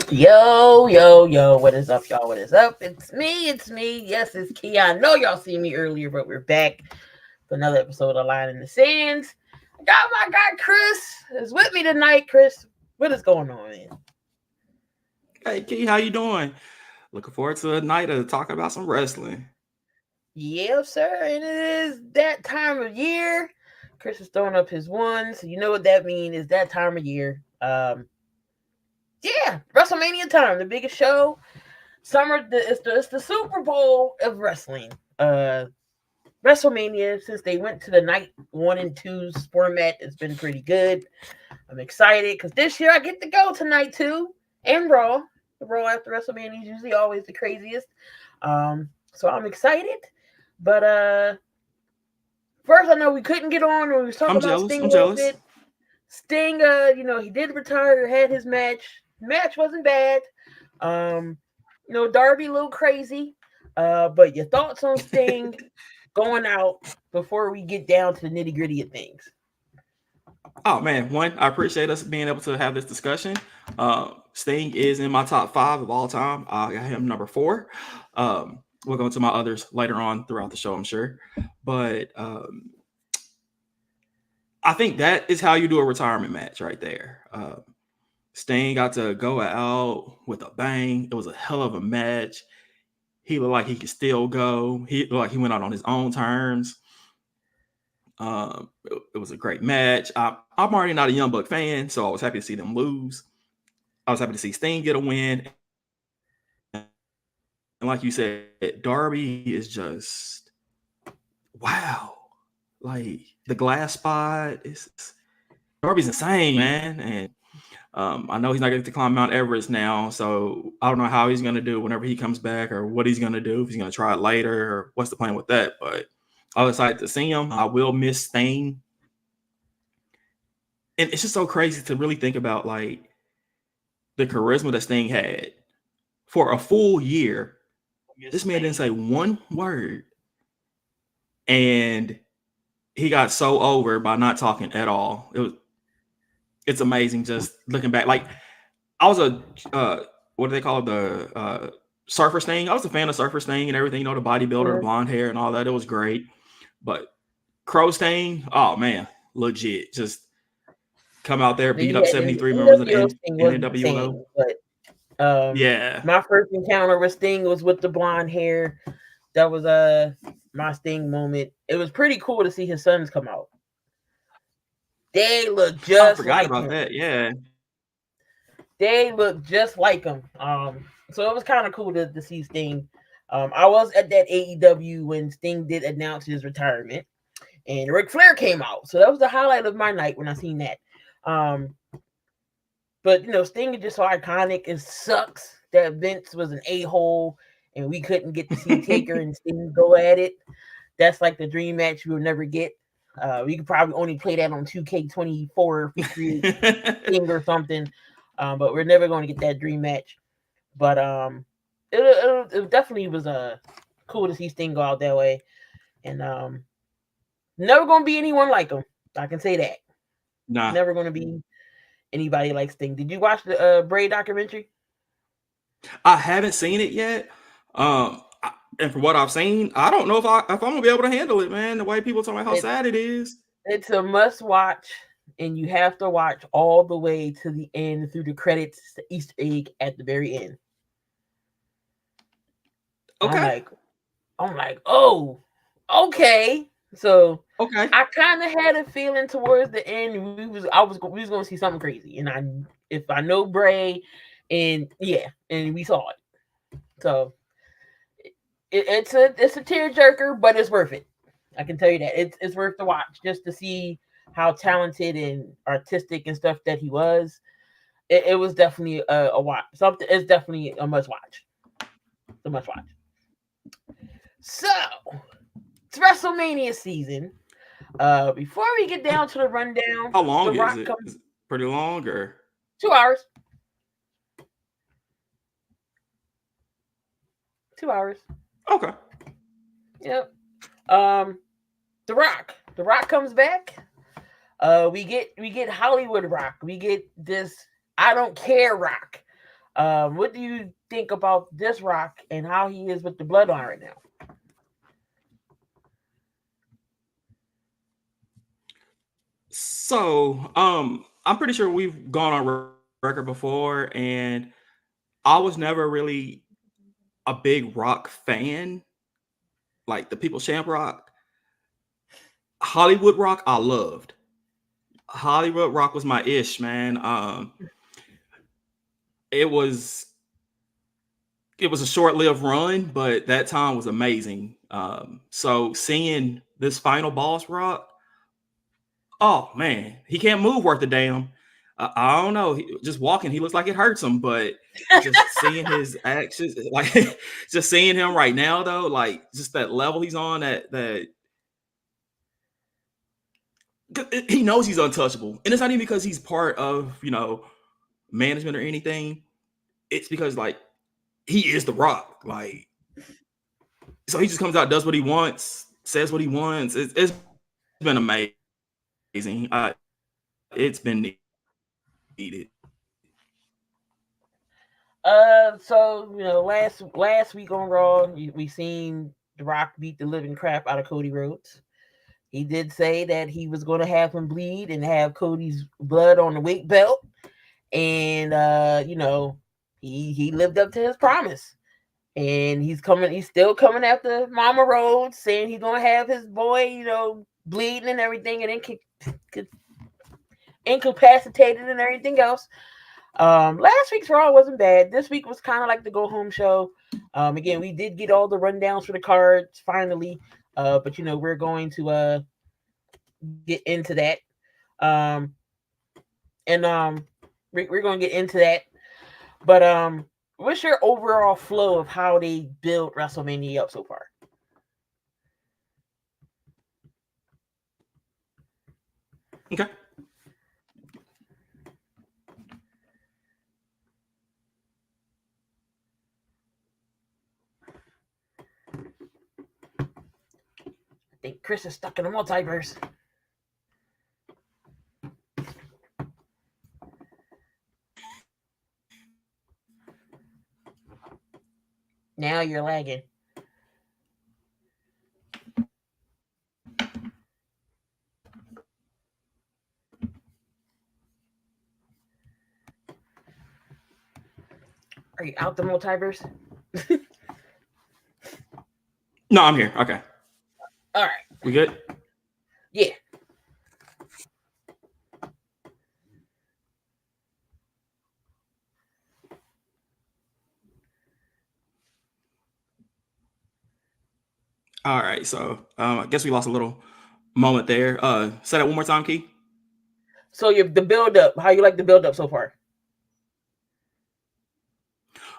Yo, what is up, y'all? What is up? It's me. Yes, it's Key. I know y'all seen me earlier, but we're back for another episode of Line in the Sands. I got my guy Chris is with me tonight. Chris, what is going on, man? Hey Key, how you doing? Looking forward to a night of talking about some wrestling. Yeah, sir, and it is that time of year. Chris is throwing up his ones. You know what that means? It's that time of year. Yeah, WrestleMania time, the biggest show. It's the Super Bowl of wrestling. WrestleMania, since they went to the night one and two's format, it's been pretty good. I'm excited because this year I get to go to night two and Raw. The Raw after WrestleMania is usually always the craziest. So I'm excited. But first I know we couldn't get on when we was talking I'm about jealous. Sting I'm a little jealous. bit. Sting, he did retire, had his match. Match wasn't bad. Darby a little crazy. But your thoughts on Sting going out before we get down to the nitty gritty of things? Oh man, one, I appreciate us being able to have this discussion. Sting is in my top 5 of all time. I got him number 4. We'll go into my others later on throughout the show, I'm sure. But I think that is how you do a retirement match right there. Sting got to go out with a bang. It was a hell of a match. He looked like he could still go. He looked like he went out on his own terms. It was a great match. I'm already not a Young Buck fan, so I was happy to see them lose. I was happy to see Sting get a win. And like you said, Darby is just wow. Like the glass spot is Darby's insane, man. And I know he's not going to climb Mount Everest now, so I don't know how he's going to do whenever he comes back or what he's going to do. If he's going to try it later or what's the plan with that. But I was excited to see him. I will miss Sting. And it's just so crazy to really think about like the charisma that Sting had for a full year. This man didn't say one word. And he got so over by not talking at all. It's amazing just looking back. Like I was a what do they call it? The Surfer Sting. I was a fan of Surfer Sting and everything, the bodybuilder, the blonde hair and all that. It was great. But Crow Sting, oh man, legit. Just come out there, beat up 73 members of the Sting wasn't the NWO. same, but Yeah. my first encounter with Sting was with the blonde hair. That was my Sting moment. It was pretty cool to see his sons come out. They look I just forgot like about him. that. Yeah. They look just like him. So it was kind of cool to see Sting. I was at that AEW when Sting did announce his retirement, and Ric Flair came out. So that was the highlight of my night when I seen that. But Sting is just so iconic. It sucks that Vince was an a-hole and we couldn't get to see Taker and Sting go at it. That's like the dream match we will never get. We could probably only play that on 2K24 if we create Sting or something. But we're never going to get that dream match. But it definitely was cool to see Sting go out that way. And never going to be anyone like him. I can say that. Nah. Never going to be anybody like Sting. Did you watch the Bray documentary? I haven't seen it yet. And from what I've seen, I don't know if I'm gonna be able to handle it, man. The way people talk about how sad it is. It's a must watch, and you have to watch all the way to the end through the credits, the Easter egg at the very end. Okay. I'm like, oh, okay. So Okay. I kind of had a feeling towards the end we was going to see something crazy, and if I know Bray, and we saw it. So it's a tearjerker, but it's worth it. I can tell you that it's worth the watch just to see how talented and artistic and stuff that he was. It was definitely a watch. Something. It's definitely a must watch. It's a must watch. So it's WrestleMania season. Before we get down to the rundown, How long The is Rock it? comes Is it pretty long or 2 hours. 2 hours. okay? Yep. The Rock comes back. We get Hollywood Rock. We get this I don't care Rock. What do you think about this Rock and how he is with the Bloodline right now? So, I'm pretty sure we've gone on record before, and I was never really a big Rock fan, like the People's Champ Rock. Hollywood Rock, I loved. Hollywood Rock was my ish, man. It was it was a short-lived run, but that time was amazing. So seeing this final boss Rock, oh man, he can't move worth a damn. I don't know. Just walking, he looks like it hurts him, but just seeing his actions, like just seeing him right now, though, like just that level he's on, that he knows he's untouchable, and it's not even because he's part of management or anything. It's because like he is the Rock, like so he just comes out, does what he wants, says what he wants. It's been amazing. It's been needed. So last week on Raw, we seen The Rock beat the living crap out of Cody Rhodes. He did say that he was going to have him bleed and have Cody's blood on the weight belt, and he lived up to his promise. And he's coming. He's still coming after Mama Rhodes, saying he's gonna have his boy, bleeding and everything, and incapacitated and everything else. Last week's Raw wasn't bad. This week was kind of like the go home show. Again, we did get all the rundowns for the cards finally. But we're going to get into that. Um, and we're going to get into that. But what's your overall flow of how they build WrestleMania up so far? Okay. I think Chris is stuck in the multiverse. Now you're lagging. Are you out the multiverse? No, I'm here. Okay. All right. We good? Yeah. All right. So I guess we lost a little moment there. Say that one more time, Key. So the build up. How you like the build up so far?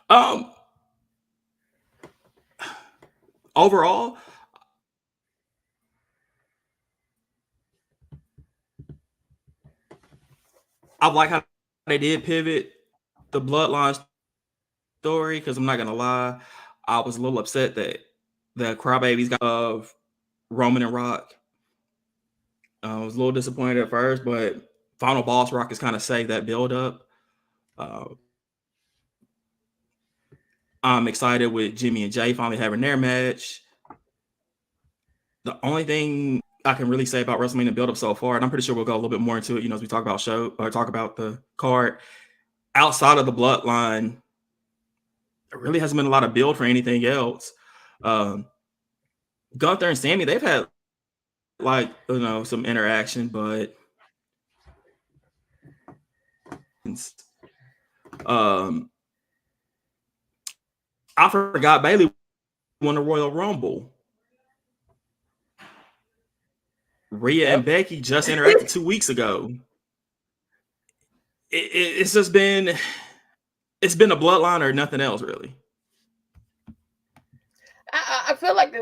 Um, Overall, I like how they did pivot the bloodline story because I'm not gonna lie, I was a little upset that the crybabies got of Roman and Rock. I was a little disappointed at first, but Final Boss Rock has kind of saved that build up. Uh, I'm excited with Jimmy and Jay finally having their match. The only thing I can really say about WrestleMania build up so far, and I'm pretty sure we'll go a little bit more into it, as we talk about show or talk about the card. Outside of the bloodline, there really hasn't been a lot of build for anything else. Gunther and Sammy, they've had some interaction, but um, I forgot Bailey won the Royal Rumble. Rhea and Becky just interacted 2 weeks ago. It's just been a bloodline or nothing else really. I feel like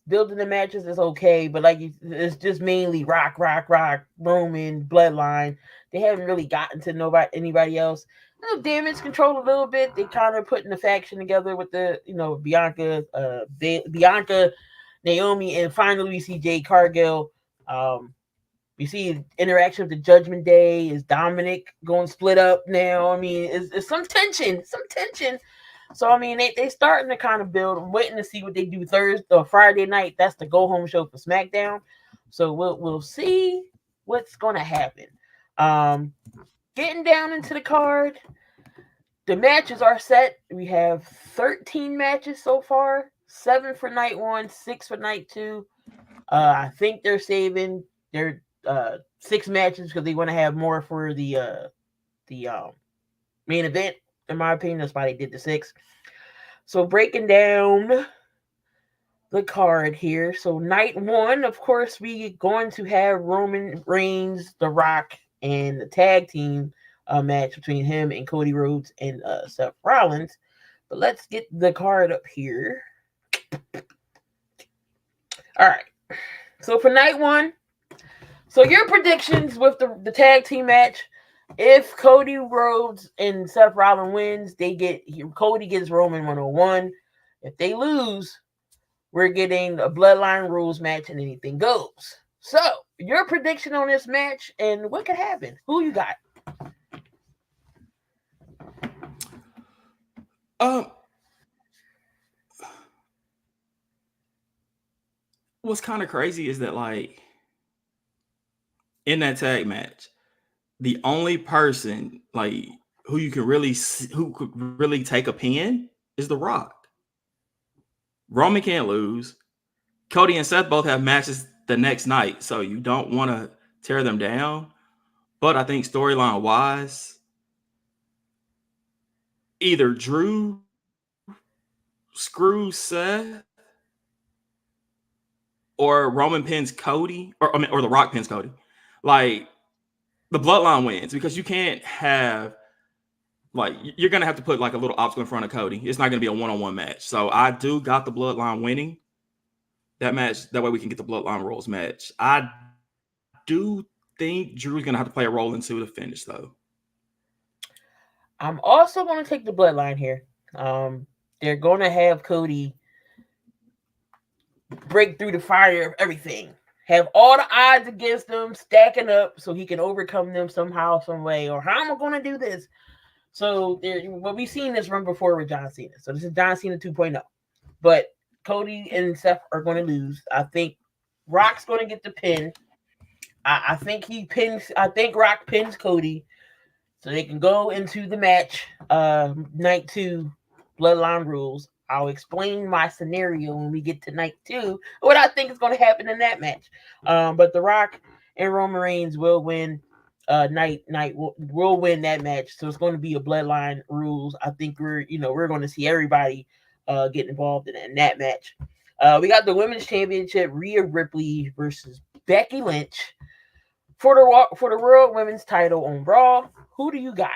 building the matches is okay, but it's just mainly Rock, Roman, Bloodline. They haven't really gotten to anybody else. Damage control a little bit. They kind of putting the faction together with the Bianca, Naomi, and finally we see Jade Cargill. We see interaction with the Judgment Day. Is Dominic going to split up now? I mean, it's some tension, some tension. So I mean, they starting to kind of build. I'm waiting to see what they do Thursday or Friday night. That's the go home show for SmackDown. So we'll see what's going to happen. Um, Getting down into the card, the matches are set. We have 13 matches so far. 7 for night 1, 6 for night 2. I think they're saving their 6 matches because they want to have more for the main event. In my opinion, that's why they did the 6. So breaking down the card here. So night 1, of course, we going to have Roman Reigns, The Rock, and the tag team match between him and Cody Rhodes and Seth Rollins. But let's get the card up here. All right. So for night 1, so your predictions with the tag team match. If Cody Rhodes and Seth Rollins wins, Cody gets Roman 101. If they lose, we're getting a Bloodline Rules match and anything goes. So your prediction on this match and what could happen? Who you got? What's kind of crazy is that, like, in that tag match, the only person like who could really take a pin is The Rock. Roman can't lose. Cody and Seth both have matches the next night, so you don't want to tear them down. But I think storyline wise, either Drew screws Seth, or Roman pins Cody, or The Rock pins Cody. Like, the Bloodline wins because you can't have, like, you're gonna have to put like a little obstacle in front of Cody. It's not gonna be a one-on-one match. So I do got the Bloodline winning that match. That way we can get the Bloodline Rules match. I do think Drew's gonna have to play a role into the finish, though. I'm also going to take the Bloodline here. They're going to have Cody break through the fire of everything. Have all the odds against them stacking up so he can overcome them somehow, some way. Or how am I going to do this? So we've seen this run before with John Cena. So this is John Cena 2.0. But Cody and Seth are going to lose. I think Rock's going to get the pin. I think Rock pins Cody. So they can go into the match, night 2, Bloodline Rules. I'll explain my scenario when we get to night 2, what I think is going to happen in that match. But The Rock and Roman Reigns will win. Will win that match. So it's going to be a Bloodline Rules. I think we're going to see everybody get involved in that match. We got the Women's Championship, Rhea Ripley versus Becky Lynch for the World Women's title on Raw. Who do you got?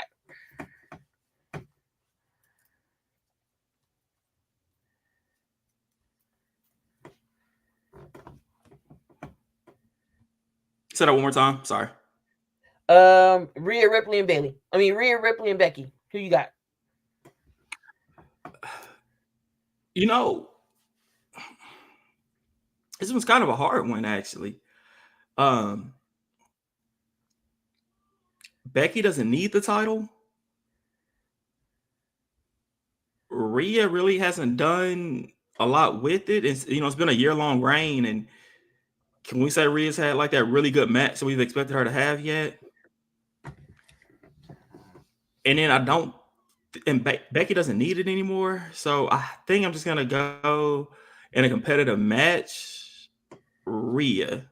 Say that one more time. Sorry. Rhea Ripley and Becky. Who you got? This one's kind of a hard one, actually. Becky doesn't need the title. Rhea really hasn't done a lot with it. It's been a year-long reign, and can we say Rhea's had like that really good match that we've expected her to have yet? And then Becky doesn't need it anymore. So I think I'm just gonna go in a competitive match, Rhea.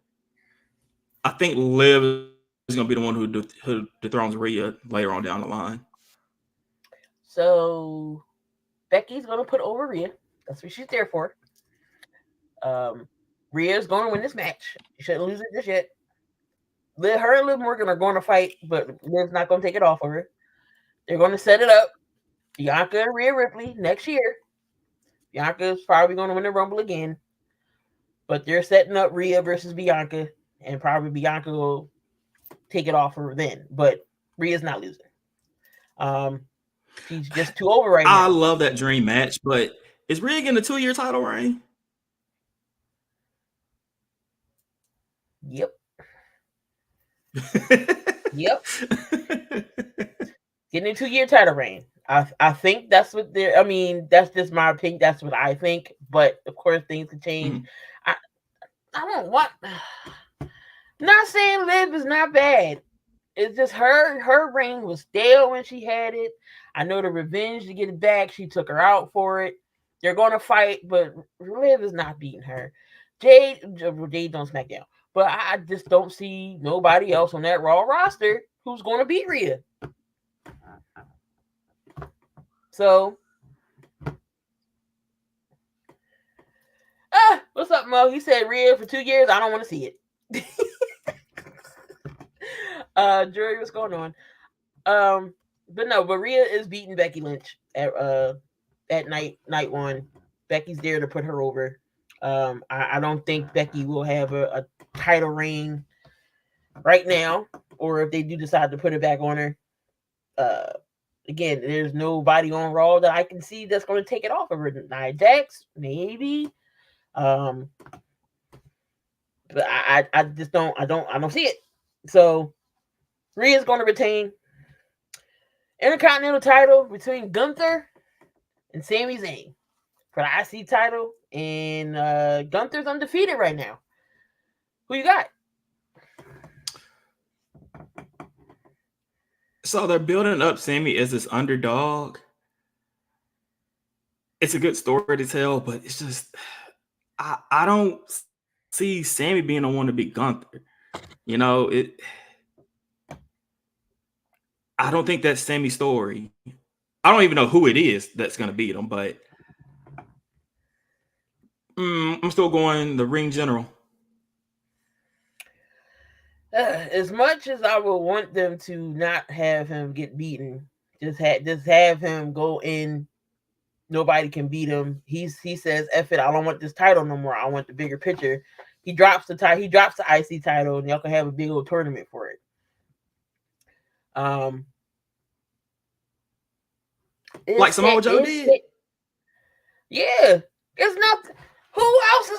I think Liv is gonna be the one who dethrones Rhea later on down the line. So Becky's gonna put over Rhea. That's what she's there for. Rhea's going to win this match. She shouldn't lose it just yet. Her and Liv Morgan are going to fight, but Liv's not going to take it off of her. They're going to set it up. Bianca and Rhea Ripley next year. Bianca's probably going to win the Rumble again. But they're setting up Rhea versus Bianca, and probably Bianca will take it off her then. But Rhea's not losing. She's just too over right now. I love that dream match, but is Rhea getting a 2-year title reign? Yep. Yep. Getting a 2-year title reign. I think that's what they're. I mean, that's just my opinion. That's what I think. But of course, things can change. Mhm. I I don't want. Not saying Liv is not bad. It's just her reign was stale when she had it. I know the revenge to get it back. She took her out for it. They're gonna fight, but Liv is not beating her. Jade don't SmackDown, but I just don't see nobody else on that Raw roster who's gonna beat Rhea. So, what's up, Mo? He said Rhea for 2 years. I don't want to see it. Jury, what's going on? But no, but Rhea is beating Becky Lynch at night one. Becky's there to put her over. I don't think Becky will have a title reign right now, or if they do decide to put it back on her. Uh, Again, there's nobody on Raw that I can see that's going to take it off of her. Nia Jax, maybe. Um, but I just don't see it. So Rhea's going to retain Intercontinental title between Gunther and Sami Zayn for the IC title, and Gunther's undefeated right now. Who you got? So they're building up Sami as this underdog. It's a good story to tell, but it's just I don't see Sami being the one to beat Gunther. You know, I don't think that's Sami's story. I don't even know who it is that's going to beat him, but I'm still going the ring general. As much as I would want them to not have him get beaten, just have him go in. Nobody can beat him. He says, "F it, I don't want this title no more. I want the bigger picture." He drops the title. He drops the IC title, and y'all can have a big old tournament for it. Like Samoa Joe did. Yeah, it's not. Who else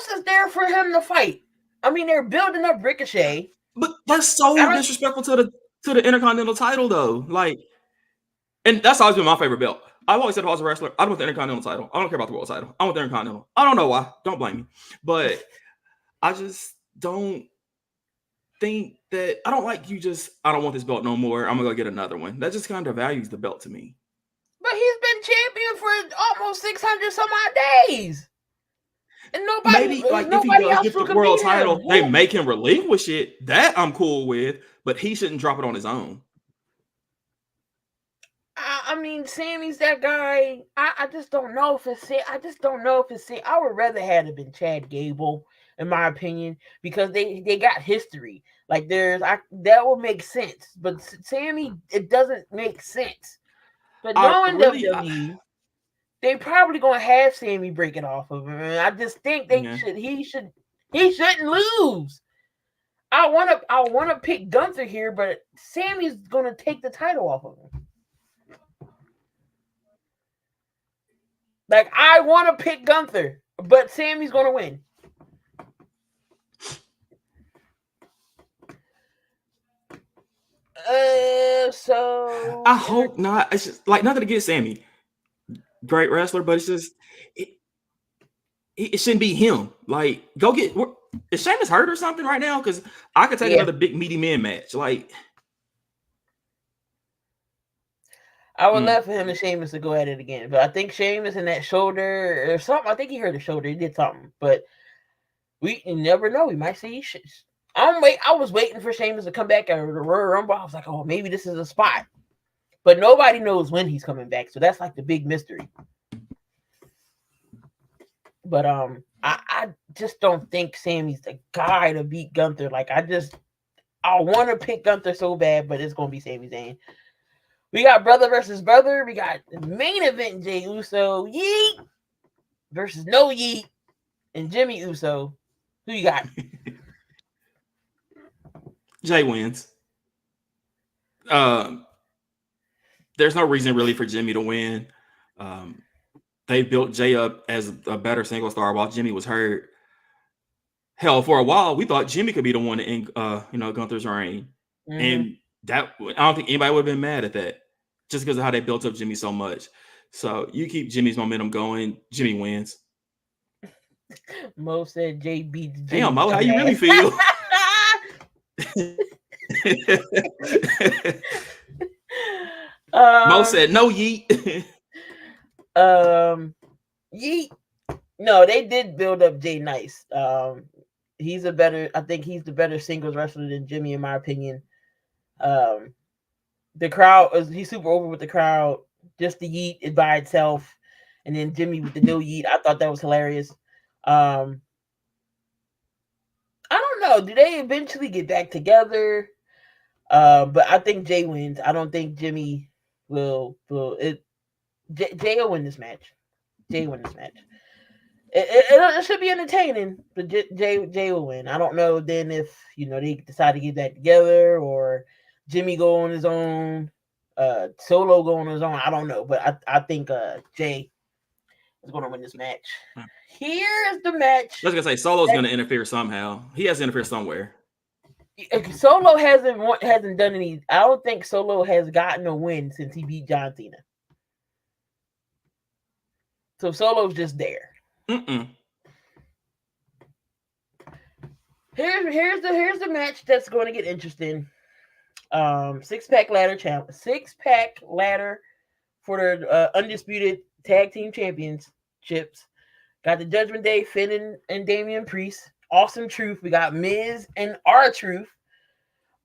is there for him to fight? I mean, they're building up Ricochet, but that's so disrespectful to the Intercontinental title, though. Like, and that's always been my favorite belt. I've always said if I was a wrestler, I want the Intercontinental title. I don't care about the World title. I want the Intercontinental. I don't know why. Don't blame me, but I just don't think that I don't like you. I don't want this belt no more. I'm gonna go get another one. That just kind of values the belt to me. But he's been champion for almost 600 some odd days. And maybe like if he does get the world title, they make him relinquish it. That I'm cool with, but he shouldn't drop it on his own. I mean, Sammy's that guy. I just don't know if it's. I just don't know if it's. I would rather have it been Chad Gable, in my opinion, because they got history. Like that would make sense. But Sammy, it doesn't make sense. But knowing WWE, they probably gonna have Sammy break it off of him. And I just think he shouldn't lose. I wanna pick Gunther here, but Sammy's gonna take the title off of him. Like, I want to pick Gunther, but Sammy's going to win. So I hope not. It's just like nothing against Sammy, great wrestler, but it's just it shouldn't be him. Like, go get. Is Sheamus hurt or something right now? Because I could take another big meaty man match. Like, I would love for him and Sheamus to go at it again, but I think Sheamus in that shoulder or something. I think he hurt his shoulder. He did something, but you never know. We might see. I was waiting for Sheamus to come back at the Royal Rumble. I was like, oh, maybe this is a spot, but nobody knows when he's coming back, so that's like the big mystery. But I just don't think Sammy's the guy to beat Gunther. Like, I want to pick Gunther so bad, but it's gonna be Sami Zayn. We got brother versus brother. We got the main event: Jey Uso, Yeet versus No Yeet, and Jimmy Uso. Who you got? Jey wins. There's no reason really for Jimmy to win. They built Jey up as a better single star while Jimmy was hurt. Hell, for a while we thought Jimmy could be the one to end, Gunther's reign, Mm-hmm. and that I don't think anybody would have been mad at that, just because of how they built up Jimmy so much. So you keep Jimmy's momentum going, Jimmy wins. Mo said Jay beats Damn, Jimmy Mo, how you really dumbass. feel? Mo um, said no yeet. um, Yeet. No, they did build up Jay nice. He's a better. I think he's the better singles wrestler than Jimmy, in my opinion. Um, the crowd is he's super over with the crowd. Just the Yeet it by itself, and then Jimmy with the no Yeet. I thought that was hilarious. Um, I don't know. Do they eventually get back together? But I think Jay wins. I don't think Jimmy will. Jay will win this match. Jay win this match. It should be entertaining, but Jay will win. I don't know then if they decide to get back together or Jimmy go on his own, Solo go on his own. I don't know, but I think Jay is going to win this match. Here's the match. I was gonna say Solo's gonna interfere somehow. He has to interfere somewhere. Solo hasn't done any. I don't think Solo has gotten a win since he beat John Cena. So Solo's just there. Mm-mm. Here's the match that's going to get interesting. Six-pack ladder for the undisputed tag team championships. Got the Judgment Day, Finn and Damian Priest. Awesome Truth. We got Miz and R-Truth.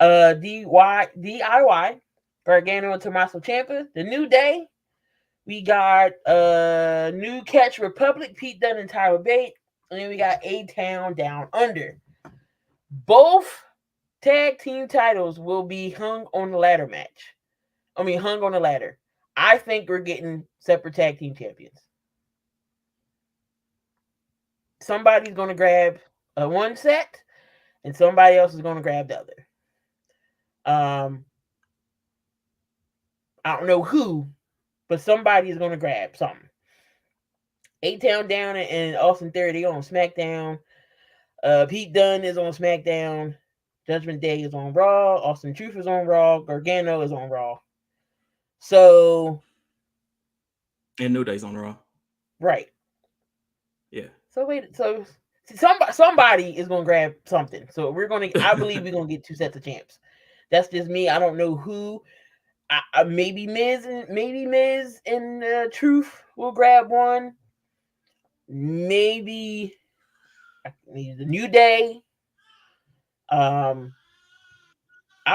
DIY. Gargano and Tommaso Ciampa. The New Day. We got New Catch Republic, Pete Dunne and Tyler Bate. And then we got A-Town Down Under. Both tag team titles will be hung on the ladder match. Hung on the ladder. I think we're getting separate tag team champions. Somebody's going to grab one set, and somebody else is going to grab the other. I don't know who, but somebody is going to grab something. A-Town Down and Austin Theory, they on SmackDown. Pete Dunne is on SmackDown. Judgment Day is on Raw. Austin Truth is on Raw. Gargano is on Raw. So, and New Day's on Raw. Right. Yeah. So wait. So somebody is gonna grab something. So I believe we're gonna get two sets of champs. That's just me. I don't know who. Maybe Miz and Truth will grab one. Maybe the New Day. I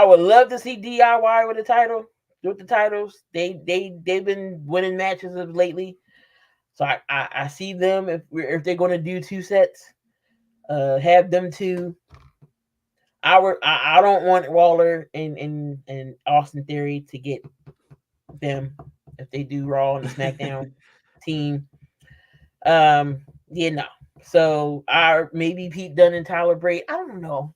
would love to see DIY with the title. With the titles, they've been winning matches of lately, so I see them if they're going to do two sets, have them two. I don't want Waller and Austin Theory to get them if they do Raw and the SmackDown team. Yeah, no. So maybe Pete Dunne and Tyler Bate. I don't know,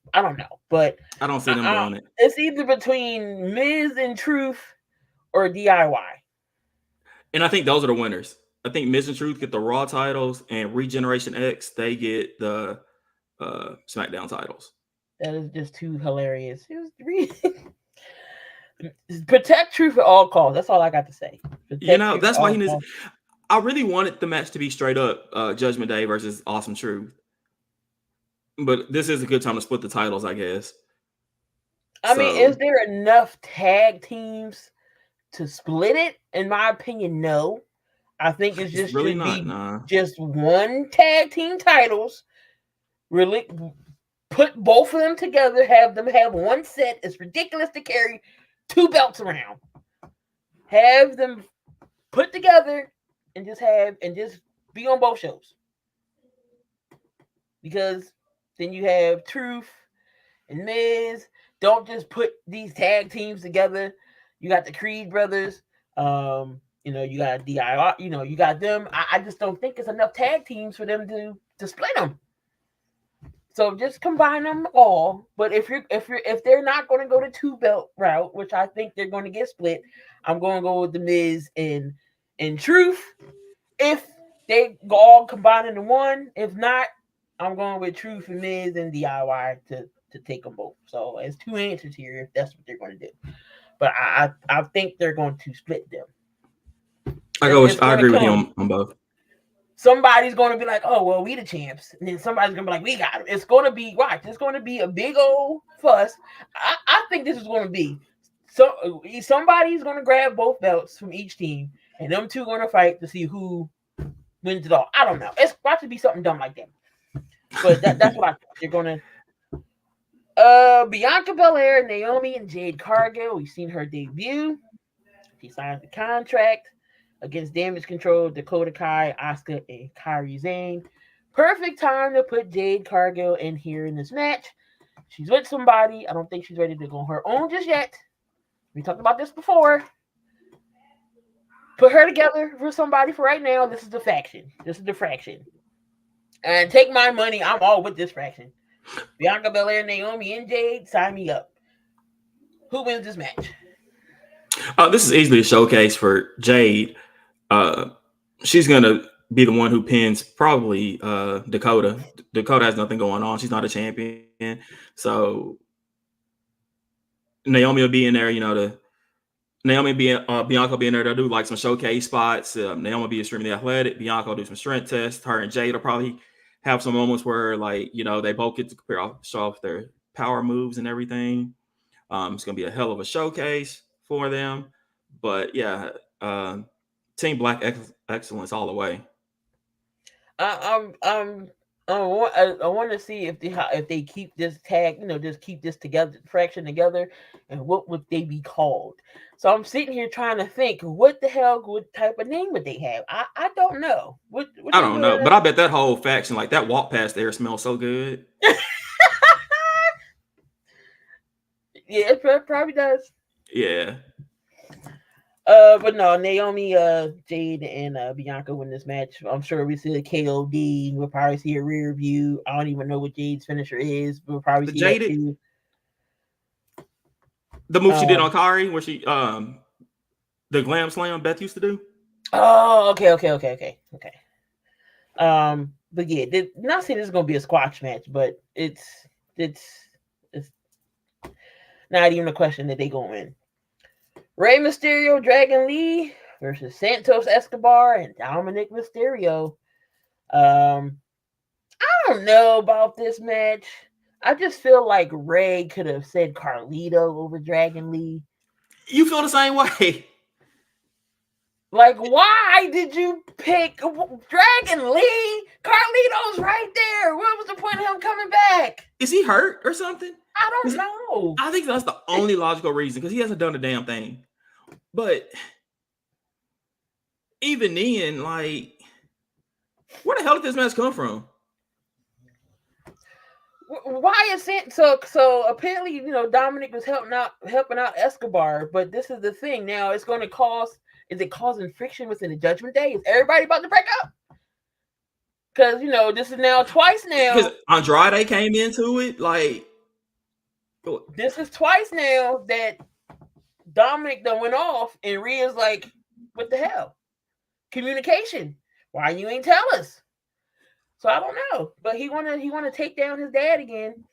but I don't see them doing it. It's either between Miz and Truth or DIY. And I think those are the winners. I think Miz and Truth get the Raw titles, and Regeneration X they get the SmackDown titles. That is just too hilarious. Protect Truth at all costs. That's all I got to say. That's why he needs. I really wanted the match to be straight up Judgment Day versus Awesome Truth, but this is a good time to split the titles, I guess. I mean, is there enough tag teams to split it? In my opinion, no. I think it's just really not. Just one tag team titles. Really, put both of them together. Have them have one set. It's ridiculous to carry two belts around. Have them put together and just be on both shows. Because then you have Truth and Miz. Don't just put these tag teams together. You got the Creed brothers. You got DIY. You got them. I just don't think it's enough tag teams for them to split them. So just combine them all. But if they're not going to go the two belt route, which I think they're going to get split, I'm going to go with the Miz and Truth. If they go all combined into one, if not, I'm going with Truth and Miz and DIY to take them both. So it's two answers here if that's what they're going to do. But I think they're going to split them. It's I going to agree with you come. on both. Somebody's going to be like, oh, well, we the champs. And then somebody's going to be like, we got them. It's going to be, watch, it's going to be a big old fuss. I think this is going to be, so somebody's going to grab both belts from each team, and them two going to fight to see who wins it all. I don't know. It's about to be something dumb like that. But that's what I think. They're going to, Bianca Belair, Naomi, and Jade Cargill. We've seen her debut. She signs the contract against Damage Control, Dakota Kai, Asuka, and Kairi Sane. Perfect time to put Jade Cargill in here in this match. She's with somebody. I don't think she's ready to go on her own just yet. We talked about this before. Put her together for somebody for right now. This is the faction. This is the fraction. And take my money. I'm all with this fraction. Bianca Belair, Naomi, and Jade, sign me up. Who wins this match? This is easily a showcase for Jade. She's gonna be the one who pins probably Dakota. Dakota has nothing going on. She's not a champion, so Naomi will be in there. Bianca will be in there. They'll do like some showcase spots. Naomi will be extremely athletic. Bianca will do some strength tests. Her and Jade will probably have some moments where they both get to show off their power moves and everything. It's gonna be a hell of a showcase for them. But yeah, Team Black Excellence all the way. I want to see if they keep this tag, just keep this together, fraction together, and what would they be called? So I'm sitting here trying to think, what the hell, what type of name would they have? I don't know. What I they don't do? know, but I bet that whole faction, like that walk past there, smells so good. Yeah, it probably does. Yeah. But no, Naomi, Jade, and Bianca win this match. I'm sure we see a KOD. We'll probably see a rear view. I don't even know what Jade's finisher is. We'll probably The see that Jaded, too. the move she did on Kairi, where she the glam slam Beth used to do. Oh, okay. But yeah, not saying this is gonna be a squash match, but it's not even a question that they gonna win. Rey Mysterio, Dragon Lee versus Santos Escobar and Dominic Mysterio. I don't know about this match. I just feel like Rey could have said Carlito over Dragon Lee. You feel the same way? Like, why did you pick Dragon Lee? Carlito's right there. What was the point of him coming back? Is he hurt or something? I don't know. I think that's the only logical reason, because he hasn't done a damn thing. But even then, like, where the hell did this match come from? Why is it so apparently, Dominic was helping out Escobar, but this is the thing. Now it's going to cause, is it causing friction within the Judgment Day? Is everybody about to break up? Because this is now twice now. Because Andrade came into it, like, this is twice now that Dominic done went off, and Rhea's like, what the hell? Communication. Why you ain't tell us? So I don't know, but he wanna take down his dad again.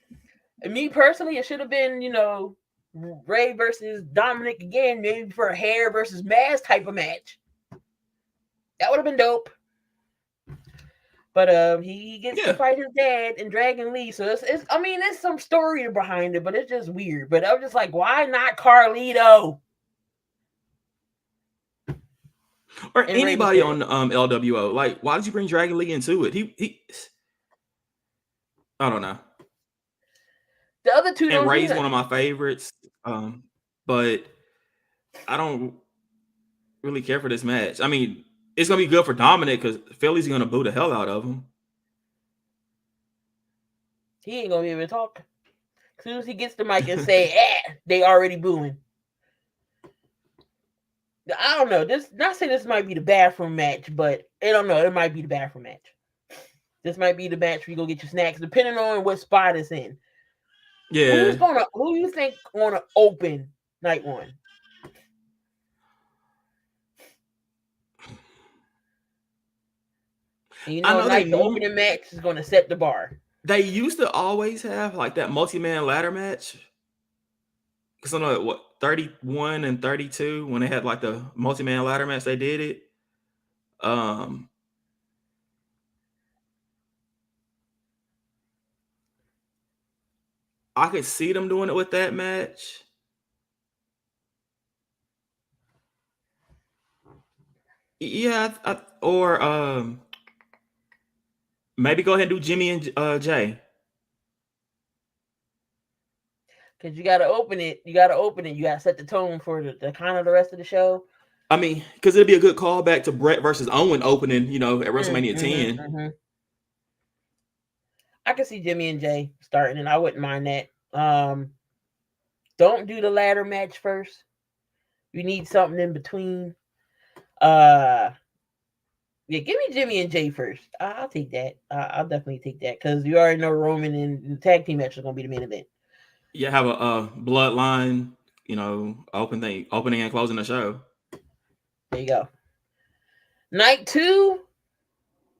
And me personally, it should have been Rey versus Dominic again, maybe for a hair versus mask type of match. That would have been dope. But he gets to fight his dad and Dragon Lee, so it's some story behind it, but it's just weird. But I was just like, why not Carlito? Or anybody on LWO? Like, why did you bring Dragon Lee into it? He I don't know. The other two, and Ray's one of my favorites, but I don't really care for this match. I mean, it's gonna be good for Dominic because Philly's gonna boo the hell out of him. He ain't gonna be able to talk. As soon as he gets the mic and say, they already booing. I don't know. Not saying this might be the bathroom match, but I don't know. It might be the bathroom match. This might be the match where you go get your snacks, depending on what spot it's in. Yeah. Who you think gonna open night one? You I know, know they tonight the norm opening match is going to set the bar. they used to always have like that multi-man ladder match. Because I know what 31 and 32 when they had like the multi-man ladder match, they did it. Um, I could see them doing it with that match. Yeah, or maybe go ahead and do Jimmy and Jay. Because you got to open it. You got to open it. You got to set the tone for the kind of the rest of the show. I mean, because it'd be a good callback to Brett versus Owen opening, at WrestleMania Mm-hmm, 10. mm-hmm. I can see Jimmy and Jay starting, and I wouldn't mind that. Don't do the ladder match first. You need something in between. Uh, yeah, give me Jimmy and Jay first. I'll take that. I'll definitely take that because you already know Roman and the tag team match is gonna be the main event. Yeah, have a bloodline, opening and closing the show. There you go. Night two.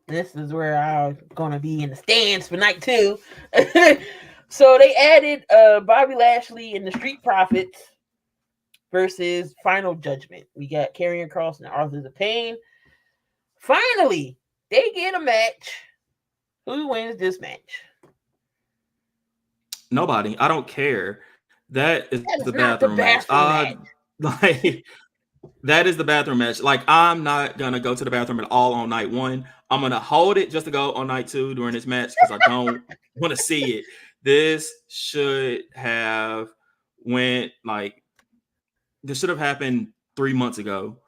This is where I'm gonna be in the stands for night two. So they added Bobby Lashley and the Street Profits versus Final Judgment. We got Karrion Kross and Authors of Pain. Finally, they get a match. Who wins this match? Nobody. I don't care. That is the That is not bathroom the match. bathroom match. Like that is the bathroom match. Like I'm not gonna go to the bathroom at all on night one. I'm gonna hold it just to go on night two during this match because I don't want to see it. This should have went like this should have happened 3 months ago.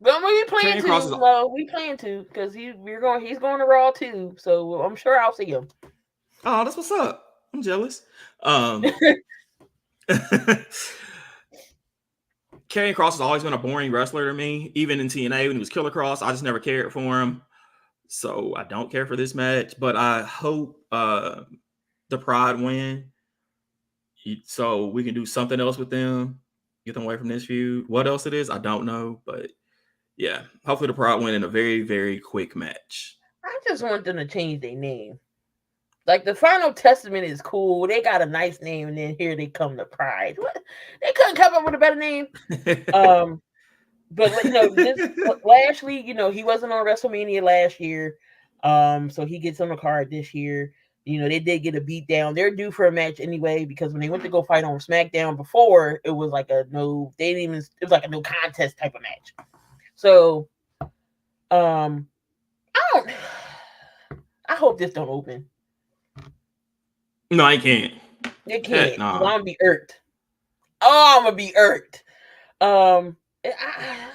But we playing Karrion Kross too. is No, we playing too because he's going to Raw too. So I'm sure I'll see him. oh, that's what's up. I'm jealous. Um Karrion Kross has always been a boring wrestler to me. Even in TNA when he was Killer Kross, I just never cared for him. So I don't care for this match, but I hope the Pride win, so we can do something else with them, get them away from this feud. What else it is, I don't know, but yeah, hopefully the Pride win in a very, very quick match. I just want them to change their name. Like the Final Testament is cool. They got a nice name, and then here they come to Pride. What? They couldn't come up with a better name. But this Lashley, he wasn't on WrestleMania last year. So he gets on the card this year. They did get a beat down. They're due for a match anyway because when they went to go fight on SmackDown before, it was like a no. They didn't even. It was like a no contest type of match. So, I don't. I hope this don't open. No, I can't. It Heck can't. no. I'm gonna be irked. Oh, I'm gonna be irked. I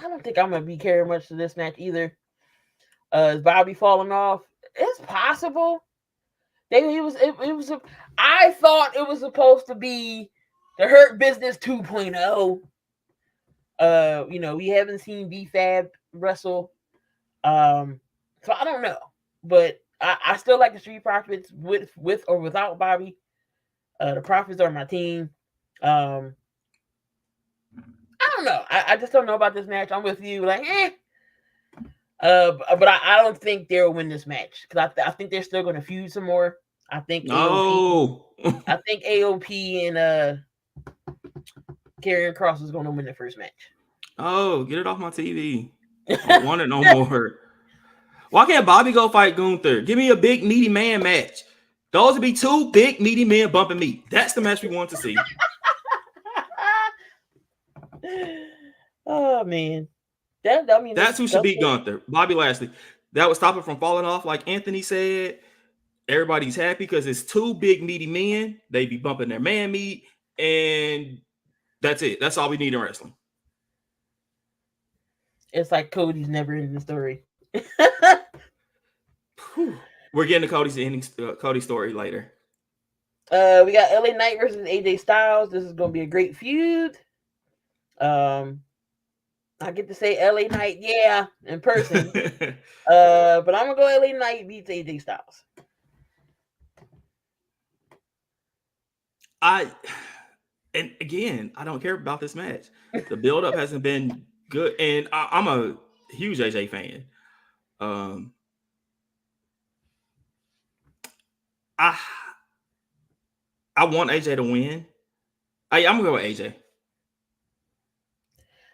don't think I'm gonna be caring much to this match either. Is Bobby falling off? It's possible. I thought it was supposed to be the Hurt Business 2.0. We haven't seen BFAB wrestle. So I don't know, but I still like the Street Profits with or without Bobby. The Profits are my team. I don't know. I just don't know about this match. I'm with you. Like, but I don't think they'll win this match because I think they're still going to feud some more. I think No. I think AOP and Karrion Kross is going to win the first match. Oh, get it off my TV. I don't want it no more. Why can't Bobby go fight Gunther? Give me a big meaty man match. Those would be two big meaty men bumping meat. That's the match we want to see. Oh man, That's who should beat Gunther. Bobby Lashley. That would stop it from falling off, like Anthony said. Everybody's happy because it's two big meaty men. They be bumping their man meat, and that's it. That's all we need in wrestling. It's like Cody's never ending story. We're getting to Cody's ending, Cody story later. We got LA Knight versus AJ Styles. This is going to be a great feud. I get to say LA Knight, yeah, in person. But I'm gonna go LA Knight beats AJ Styles. And again, I don't care about this match. The build-up hasn't been good, and I'm a huge AJ fan. Um, I I want AJ to win. I'm gonna go with AJ.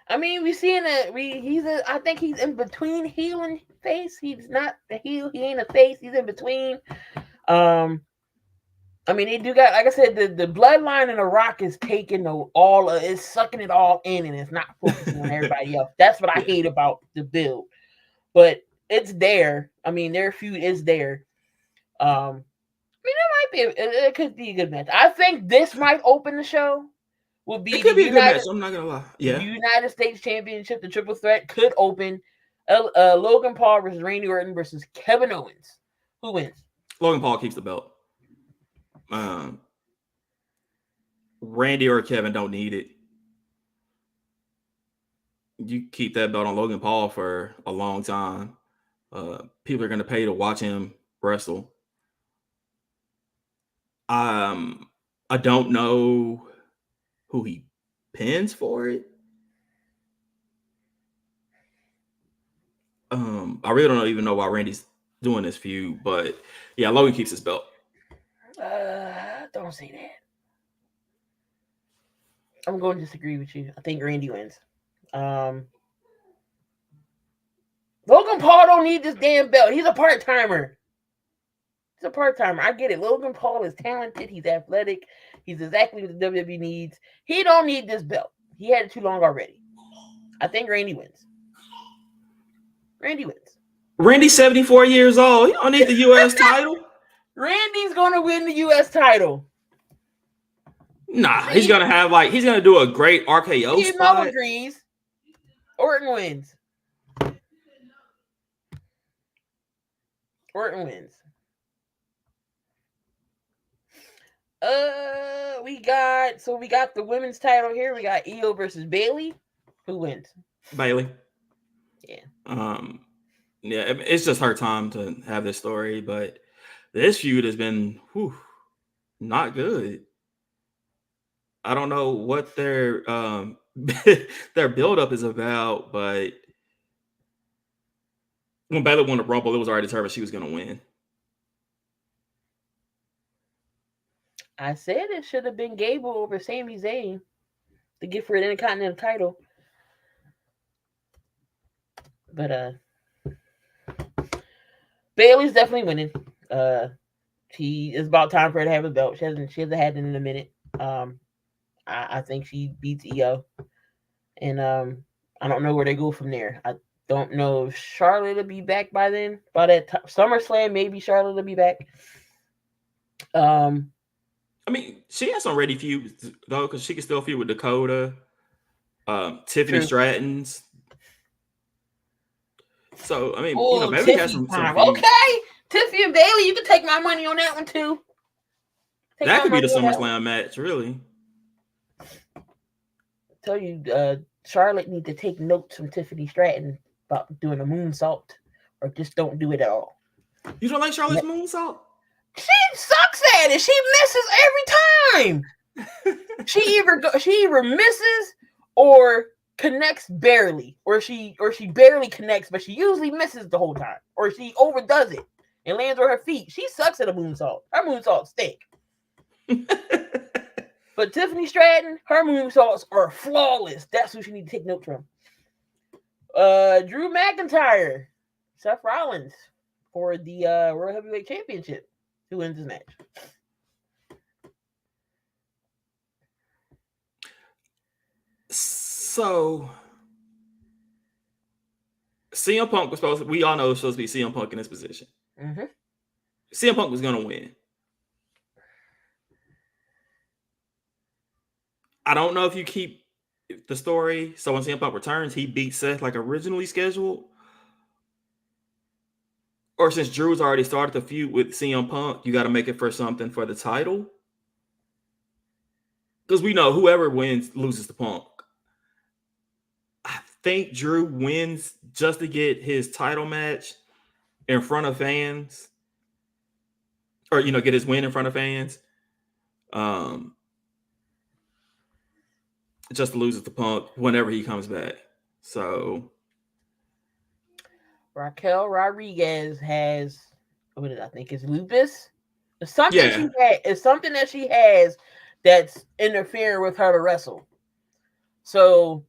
I mean, we seeing that he's a. I think he's in between heel and face. He's not a heel. He ain't a face. He's in between. Um, I mean, they do got, like I said, the bloodline and the Rock is taking it's sucking it all in, and it's not focusing on everybody else. That's what I Yeah. hate about the build, but it's there. I mean, their feud is there. I mean, it could be a good match. I think this might open the show. Would It be could be a good match. I'm not gonna lie. The Yeah. United States Championship, the triple threat could open. Logan Paul versus Randy Orton versus Kevin Owens. Who wins? Logan Paul keeps the belt. Um, Randy or Kevin don't need it. You keep that belt on Logan Paul for a long time. People are going to pay to watch him wrestle. I don't know who he pins for it. I really don't even know why Randy's doing this feud, but yeah, Logan keeps his belt. Don't say that. I'm going to disagree with you. I think Randy wins. Logan Paul don't need this damn belt. He's a part timer. He's a part timer. I get it. Logan Paul is talented. He's athletic. He's exactly what the WWE needs. He don't need this belt. He had it too long already. I think Randy wins. Randy wins. Randy's 74 years old. He don't need the U.S. title. Randy's going to win the U.S. title. Nah, he's gonna do a great RKO Steve spot. Mo agrees. Orton wins. Orton wins. We got the women's title here. We got Io versus Bayley. Who wins? Bayley. Yeah. Yeah, it's just her time to have this story, but this feud has been not good. I don't know what their their buildup is about, but when Bayley won the Rumble, it was already determined she was going to win. I said it should have been Gable over Sami Zayn to get for an Intercontinental title. But Bayley's definitely winning. It's about time for her to have a belt. She hasn't had it in a minute. I think she beats Io, and I don't know where they go from there. I don't know if Charlotte will be back by then. By that SummerSlam, maybe Charlotte will be back. I mean, she has some ready feuds though, because she can still feud with Dakota, Tiffany Stratton's. So I mean, Bayley has some feuds. Okay, Tiffany and Bayley, you can take my money on that one too. That could be the SummerSlam match, really. I tell you, Charlotte need to take notes from Tiffany Stratton about doing a moonsault, or just don't do it at all. You don't like Charlotte's moonsault? She sucks at it. She misses every time. she either misses or connects barely, or she barely connects, but she usually misses the whole time, or she overdoes it and lands on her feet. She sucks at a moonsault. Her moonsaults stink. But Tiffany Stratton, her moonsaults are flawless. That's who she need to take notes from. Drew McIntyre, Seth Rollins for the World Heavyweight Championship. Who wins this match? So CM Punk was we all know it was supposed to be CM Punk in this position. Mm-hmm. CM Punk was going to win. I don't know if you keep the story, so when CM Punk returns, he beats Seth like originally scheduled. Or since Drew's already started the feud with CM Punk, you got to make it for something for the title. Because we know whoever wins loses to Punk. I think Drew wins just to get his title match in front of fans. Or, get his win in front of fans. Just to lose it to Punk whenever he comes back. So Raquel Rodriguez has what is it? I think it's lupus. It's something Yeah. she had. It's something that she has that's interfering with her to wrestle. So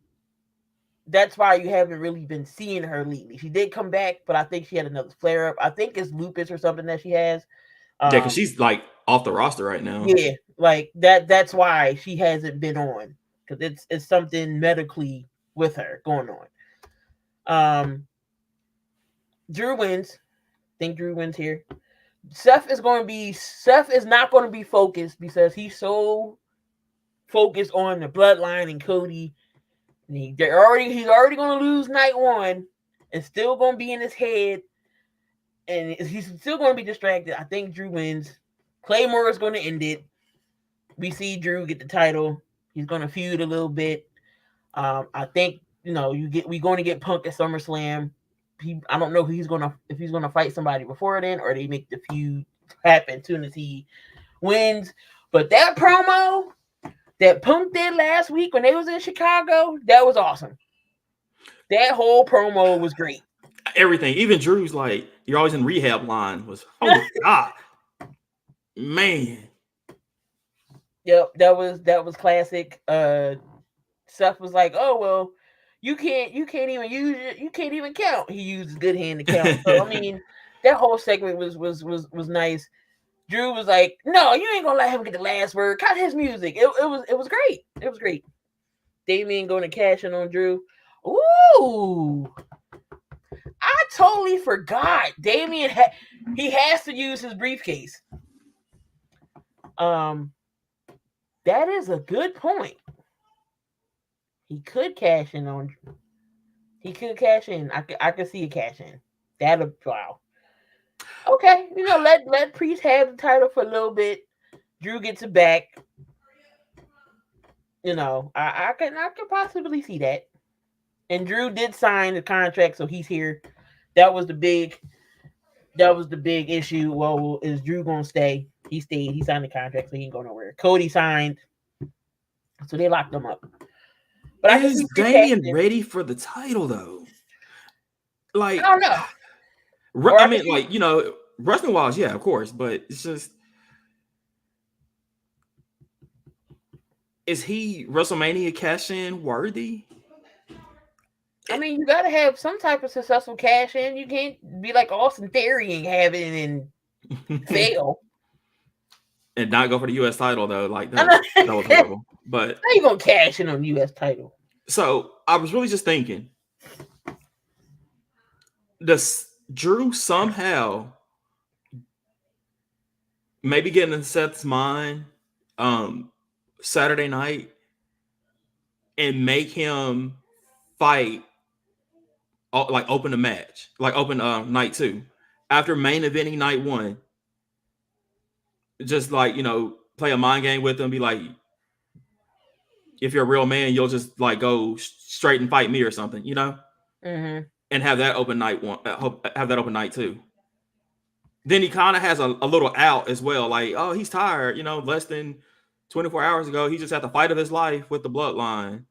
that's why you haven't really been seeing her lately. She did come back, but I think she had another flare up. I think it's lupus or something that she has. Yeah, because Um, she's like off the roster right now. yeah, like that. That's why she hasn't been on because it's something medically with her going on. Um, Drew wins. I think Drew wins here. Seth is not going to be focused because he's so focused on the bloodline and Cody. And he's already going to lose night one. It's still going to be in his head, and he's still going to be distracted. I think Drew wins. Claymore is going to end it. We see Drew get the title. He's going to feud a little bit. I think we're going to get Punk at SummerSlam. I don't know if he's gonna fight somebody before then, or they make the feud happen as soon as he wins. But that promo that Punk did last week when they was in Chicago, that was awesome. That whole promo was great. Everything, even Drew's like, "You're always in rehab" line was, oh my god, man. Yep, that was classic. Seth was like, "Oh well, you can't even use it. You can't even count." He used his good hand to count. So I mean, that whole segment was nice. Drew was like, "No, you ain't gonna let him get the last word. Cut his music." It was great. It was great. Damien going to cash in on Drew. Ooh, I totally forgot. He has to use his briefcase. Um, that is a good point. He could cash in on. He could cash in. I could see a cash in. That'll wow. Okay, let Priest have the title for a little bit. Drew gets it back. I could possibly see that. And Drew did sign the contract, so he's here. That was the big issue. Well, is Drew gonna stay? He stayed. He signed the contract, so he ain't go nowhere. Cody signed, so they locked him up. But I can Is see Priest Damien casting. ready for the title though? I Like, don't know. Or I I can mean, see. like, wrestling wise, yeah, of course, but it's just, is he WrestleMania cash in worthy? I mean, you gotta have some type of successful cash in. You can't be like Austin Theory and have it and fail. And not go for the U.S. title though. Like I know. that was horrible. But How you gonna cash in on the U.S. title? so I was really just thinking, does Drew somehow maybe get in Seth's mind Saturday night and make him fight, like open the match, like open night two after main eventing night one, just like play a mind game with him, be like, if you're a real man, you'll just like go straight and fight me or something, Mm-hmm. and have that open night one, have that open night too. Then he kind of has a little out as well, like, oh, he's tired, less than 24 hours ago, he just had the fight of his life with the bloodline.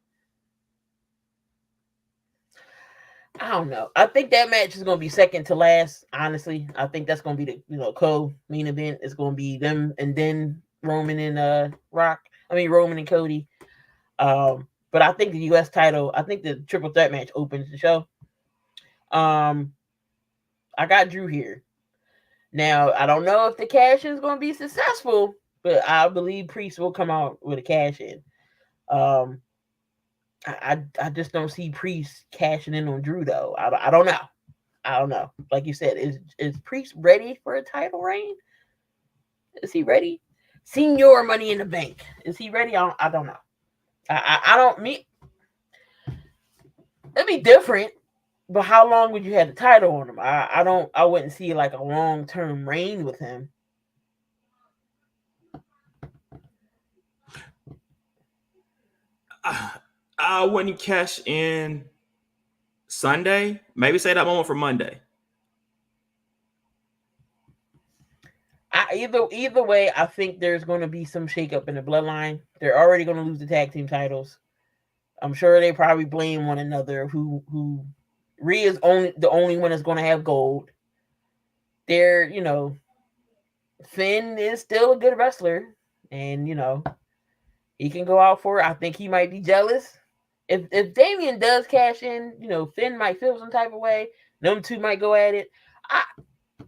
I don't know. I think that match is gonna be second to last. Honestly, I think that's gonna be the co-main event. It's gonna be them and then Roman and Rock. I mean Roman and Cody. But I think the U.S. title. I think the triple threat match opens the show. Um, I got Drew here. Now I don't know if the cash in is gonna be successful, but I believe Priest will come out with a cash in. Um, I just don't see Priest cashing in on Drew though. I don't know. I don't know. Like you said, is Priest ready for a title reign? Is he ready? Senior Money in the Bank. Is he ready? I don't know. I don't mean it'd be different, but how long would you have the title on him? I wouldn't see like a long term reign with him. I wouldn't cash in Sunday. Maybe say that moment for Monday. Either way, I think there's going to be some shakeup in the bloodline. They're already going to lose the tag team titles. I'm sure they probably blame one another who Rhea's the only one that's going to have gold. They're, Finn is still a good wrestler, and he can go out for it. I think he might be jealous. If Damian does cash in, Finn might feel some type of way. Them two might go at it.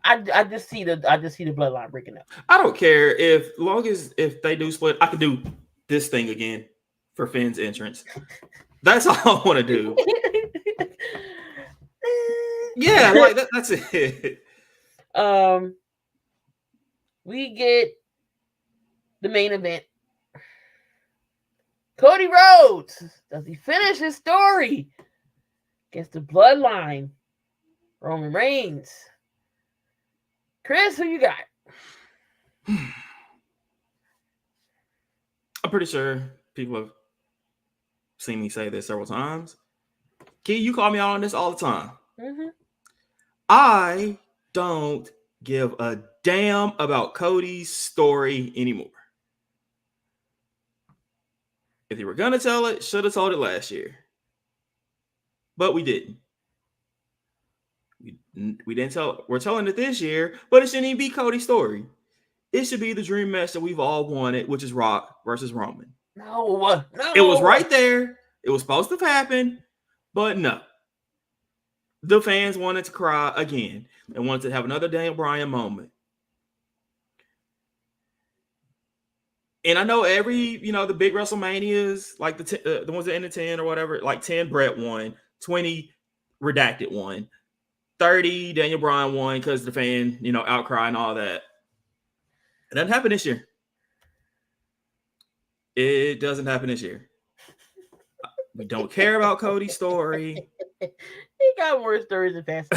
I just see the bloodline breaking up. I don't care if they do split. I could do this thing again for Finn's entrance. That's all I want to do. Yeah, like that's it. We get the main event. Cody Rhodes, does he finish his story against the Bloodline? Roman Reigns. Chris, who you got? I'm pretty sure people have seen me say this several times. Key, you call me out on this all the time. Mm-hmm. I don't give a damn about Cody's story anymore. If you were going to tell it, should have told it last year. But we didn't. We didn't tell. We're telling it this year, but it shouldn't even be Cody's story. It should be the dream match that we've all wanted, which is Rock versus Roman. No. It was right there. It was supposed to happen, but no. The fans wanted to cry again. They wanted to have another Daniel Bryan moment. And I know the big WrestleManias, like the ones that ended 10 or whatever, like 10 Brett won, 20 Redacted won, 30 Daniel Bryan won because the fan, outcry and all that. It doesn't happen this year. It doesn't happen this year. We don't care about Cody's story. He got more stories than Fast.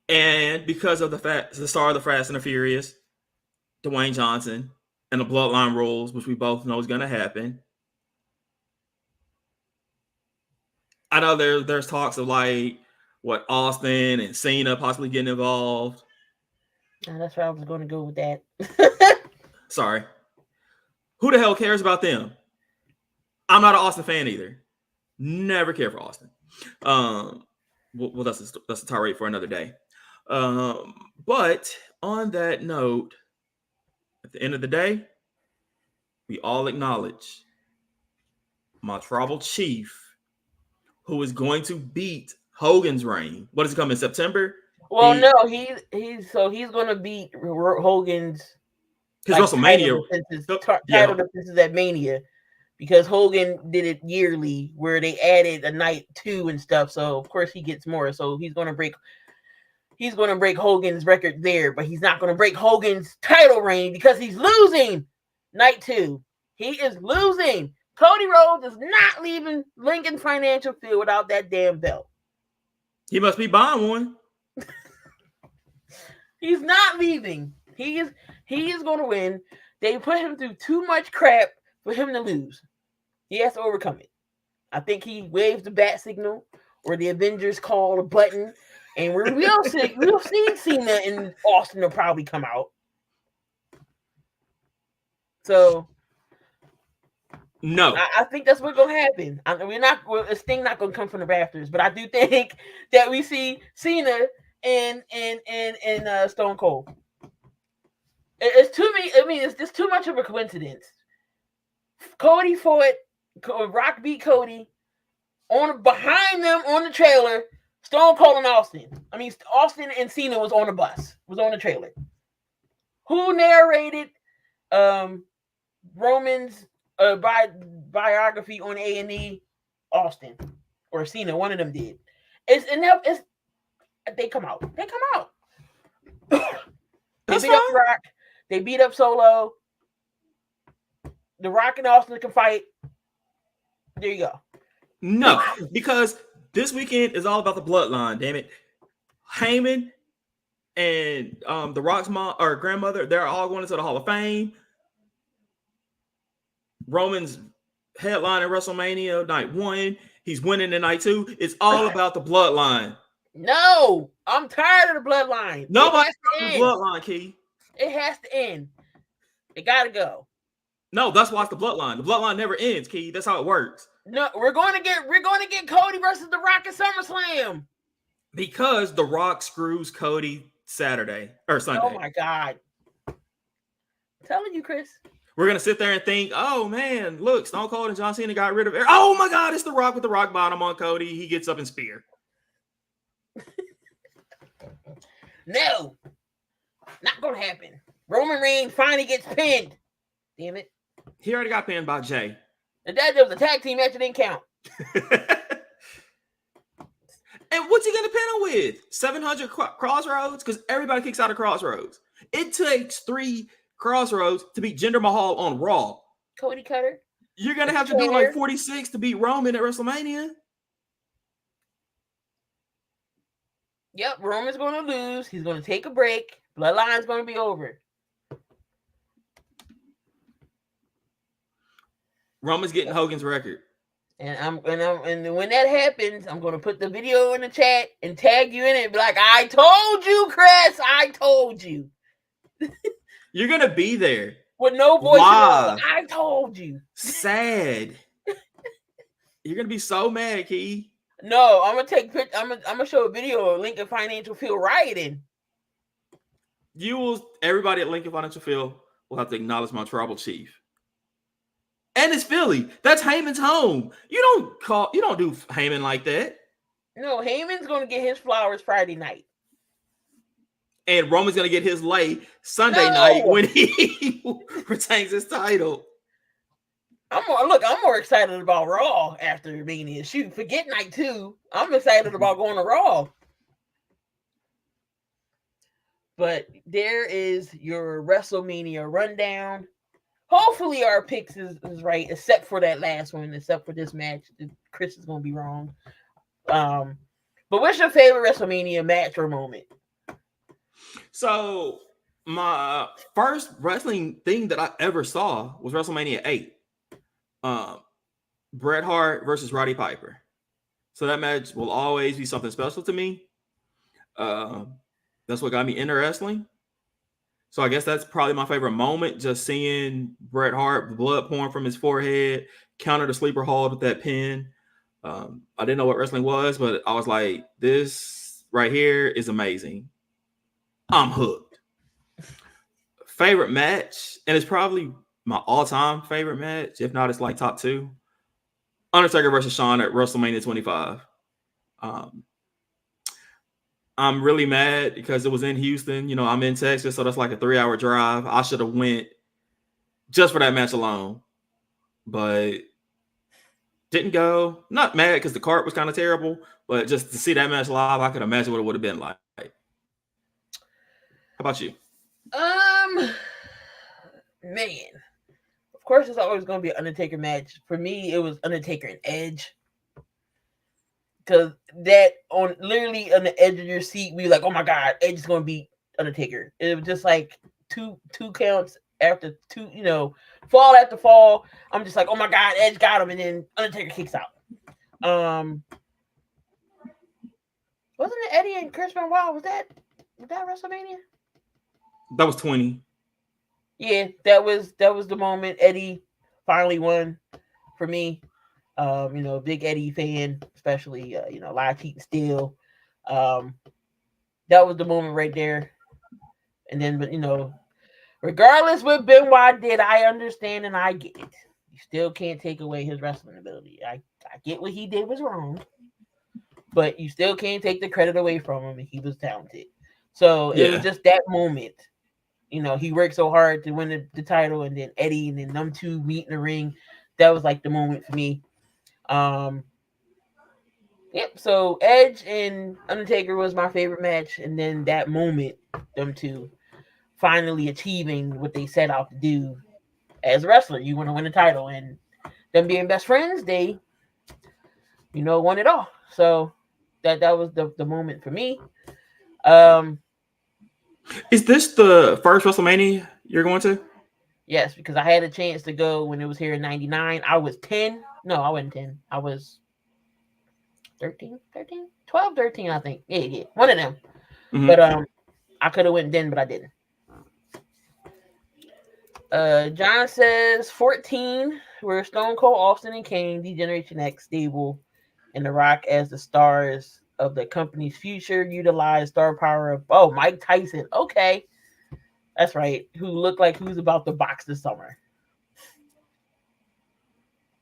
And because of the star of the Fast and the Furious, Dwayne Johnson, and the Bloodline rules, which we both know is going to happen. I know there's talks of Austin and Cena possibly getting involved. That's where I was going to go with that. Sorry. Who the hell cares about them? I'm not an Austin fan either. Never care for Austin. Well, that's a tirade for another day. But on that note, at the end of the day, we all acknowledge my tribal chief, who is going to beat Hogan's reign. What is it coming in September? Well, he's going to beat Hogan's his WrestleMania title defenses at Mania, because Hogan did it yearly where they added a night 2 and stuff. So of course he gets more. So he's going to break Hogan's record there, but he's not going to break Hogan's title reign because he's losing night 2. He is losing. Cody Rhodes is not leaving Lincoln Financial Field without that damn belt. He must be buying one. He's not leaving. He is going to win. They put him through too much crap for him to lose. He has to overcome it. I think he waves the bat signal, or the Avengers call a button, and we'll see Cena and Austin will probably come out. So no, I think that's what's gonna happen. This thing not gonna come from the rafters, but I do think that we see Cena and Stone Cold. It's too many. I mean, it's just too much of a coincidence. Cody fought. Rock beat Cody behind them on the trailer. Stone Cold and Austin. I mean, Austin and Cena was on the bus. Was on the trailer. Who narrated Roman's biography on A&E? Austin or Cena. One of them did. They come out. They beat up Rock. They beat up Solo. The Rock and Austin can fight. There you go. No, because this weekend is all about the bloodline. Damn it, Heyman and the Rock's mom or grandmother, they're all going into the Hall of Fame. Roman's headline at WrestleMania night 1. He's winning in night 2. It's all about the bloodline. No, I'm tired of the bloodline. Nobody's the bloodline, Key. It has to end. It gotta go. No, that's why it's the bloodline. The bloodline never ends, Key. That's how it works. No, we're going to get Cody versus The Rock at SummerSlam. Because The Rock screws Cody Saturday or Sunday. Oh my God. I'm telling you, Chris. We're going to sit there and think, oh man, look, Stone Cold and John Cena got rid of it. Oh my God, it's The Rock with the rock bottom on Cody. He gets up and spear. No. Not going to happen. Roman Reigns finally gets pinned. Damn it. He already got pinned by Jay. And that was a tag team match that didn't count. And what's he going to pin him with? 700 Crossroads? Because everybody kicks out of Crossroads. It takes 3 Crossroads to beat Jinder Mahal on Raw. Cody Cutter. You're going to have to do like 46 to beat Roman at WrestleMania. Yep, Roman's going to lose. He's going to take a break. Bloodline's going to be over. Roman's getting Hogan's record. And when that happens, I'm going to put the video in the chat and tag you in it and be like, I told you, Chris. I told you. You're going to be there. With no voice. I told you. Sad. You're going to be so mad, Key. No, I'm gonna show a video of Lincoln Financial Field rioting. Everybody at Lincoln Financial Field will have to acknowledge my tribal chief. And it's Philly. That's Heyman's home. You don't do Heyman like that. No, Heyman's gonna get his flowers Friday night. And Roman's gonna get his lay Sunday night when he retains his title. I'm more excited about Raw after Mania. Shoot, forget night 2. I'm excited about going to Raw. But there is your WrestleMania rundown. Hopefully our picks is right, except for that last one, except for this match. Chris is going to be wrong. But what's your favorite WrestleMania match or moment? So my first wrestling thing that I ever saw was WrestleMania 8. Bret Hart versus Roddy Piper. So that match will always be something special to me. That's what got me into wrestling. So I guess that's probably my favorite moment, just seeing Bret Hart, blood pouring from his forehead, counter the sleeper hold with that pin. I didn't know what wrestling was, but I was like, this right here is amazing. I'm hooked. Favorite match, and it's probably my all-time favorite match. If not, it's like top 2. Undertaker versus Shawn at WrestleMania 25. I'm really mad because it was in Houston. You know, I'm in Texas, so that's like a 3-hour drive. I should have went just for that match alone, but didn't go. Not mad because the cart was kind of terrible, but just to see that match live, I could imagine what it would have been like. How about you? Man. Of course, it's always going to be an Undertaker match. For me, it was Undertaker and Edge. Because that, literally on the edge of your seat, we were like, oh my God, Edge is going to beat Undertaker. It was just like two counts after 2, fall after fall. I'm just like, oh my God, Edge got him. And then Undertaker kicks out. Wasn't it Eddie and Chris Benoit? Was that WrestleMania? That was 20. Yeah, that was the moment Eddie finally won for me. Big Eddie fan, especially live cheating still. That was the moment right there. And then, but regardless what Benoit did, I understand and I get it. You still can't take away his wrestling ability. I get what he did was wrong, but you still can't take the credit away from him. And he was talented. So It was just that moment. He worked so hard to win the title, and then Eddie and then them two meet in the ring. That was like the moment for me. So Edge and Undertaker was my favorite match, and then that moment, them two finally achieving what they set out to do as a wrestler. You want to win a title, and them being best friends, they won it all. So that was the moment for me. Is this the first WrestleMania you're going to? Yes, because I had a chance to go when it was here in 99. I was 10. No, I wasn't 10. I was 13, 12, 13, I think. Yeah. One of them. Mm-hmm. But I could have went then, but I didn't. John says 14, where Stone Cold Austin and Kane, D-Generation X, stable, and The Rock as the stars of the company's future, utilize star power of Mike Tyson. Okay. That's right. Who looked like who's about to box this summer.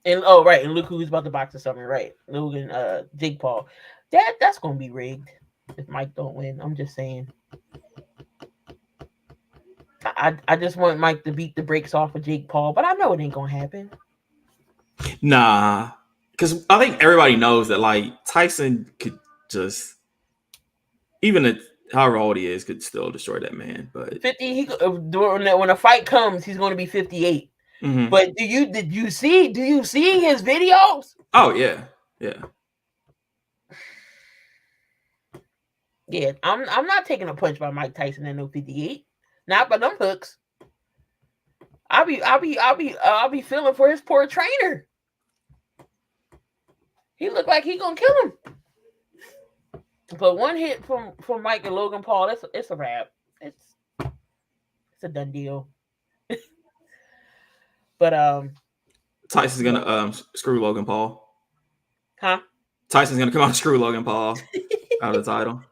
And right, and look who's about to box this summer, right? Logan, Jake Paul. That's gonna be rigged if Mike don't win. I'm just saying. I just want Mike to beat the brakes off of Jake Paul, but I know it ain't gonna happen. Nah, because I think everybody knows that like Tyson could just, even at however old he is, could still destroy that man. But 50, when a fight comes, he's going to be 58. mm-hmm. But do you see his videos? Oh yeah, yeah. Yeah, I'm not taking a punch by Mike Tyson at no 58. Not by them hooks. I'll be feeling for his poor trainer. He looked like he gonna kill him. But one hit from Mike and Logan Paul, it's a wrap. It's a done deal. But Tyson's gonna screw Logan Paul. Huh? Tyson's gonna come out and screw Logan Paul out of the title.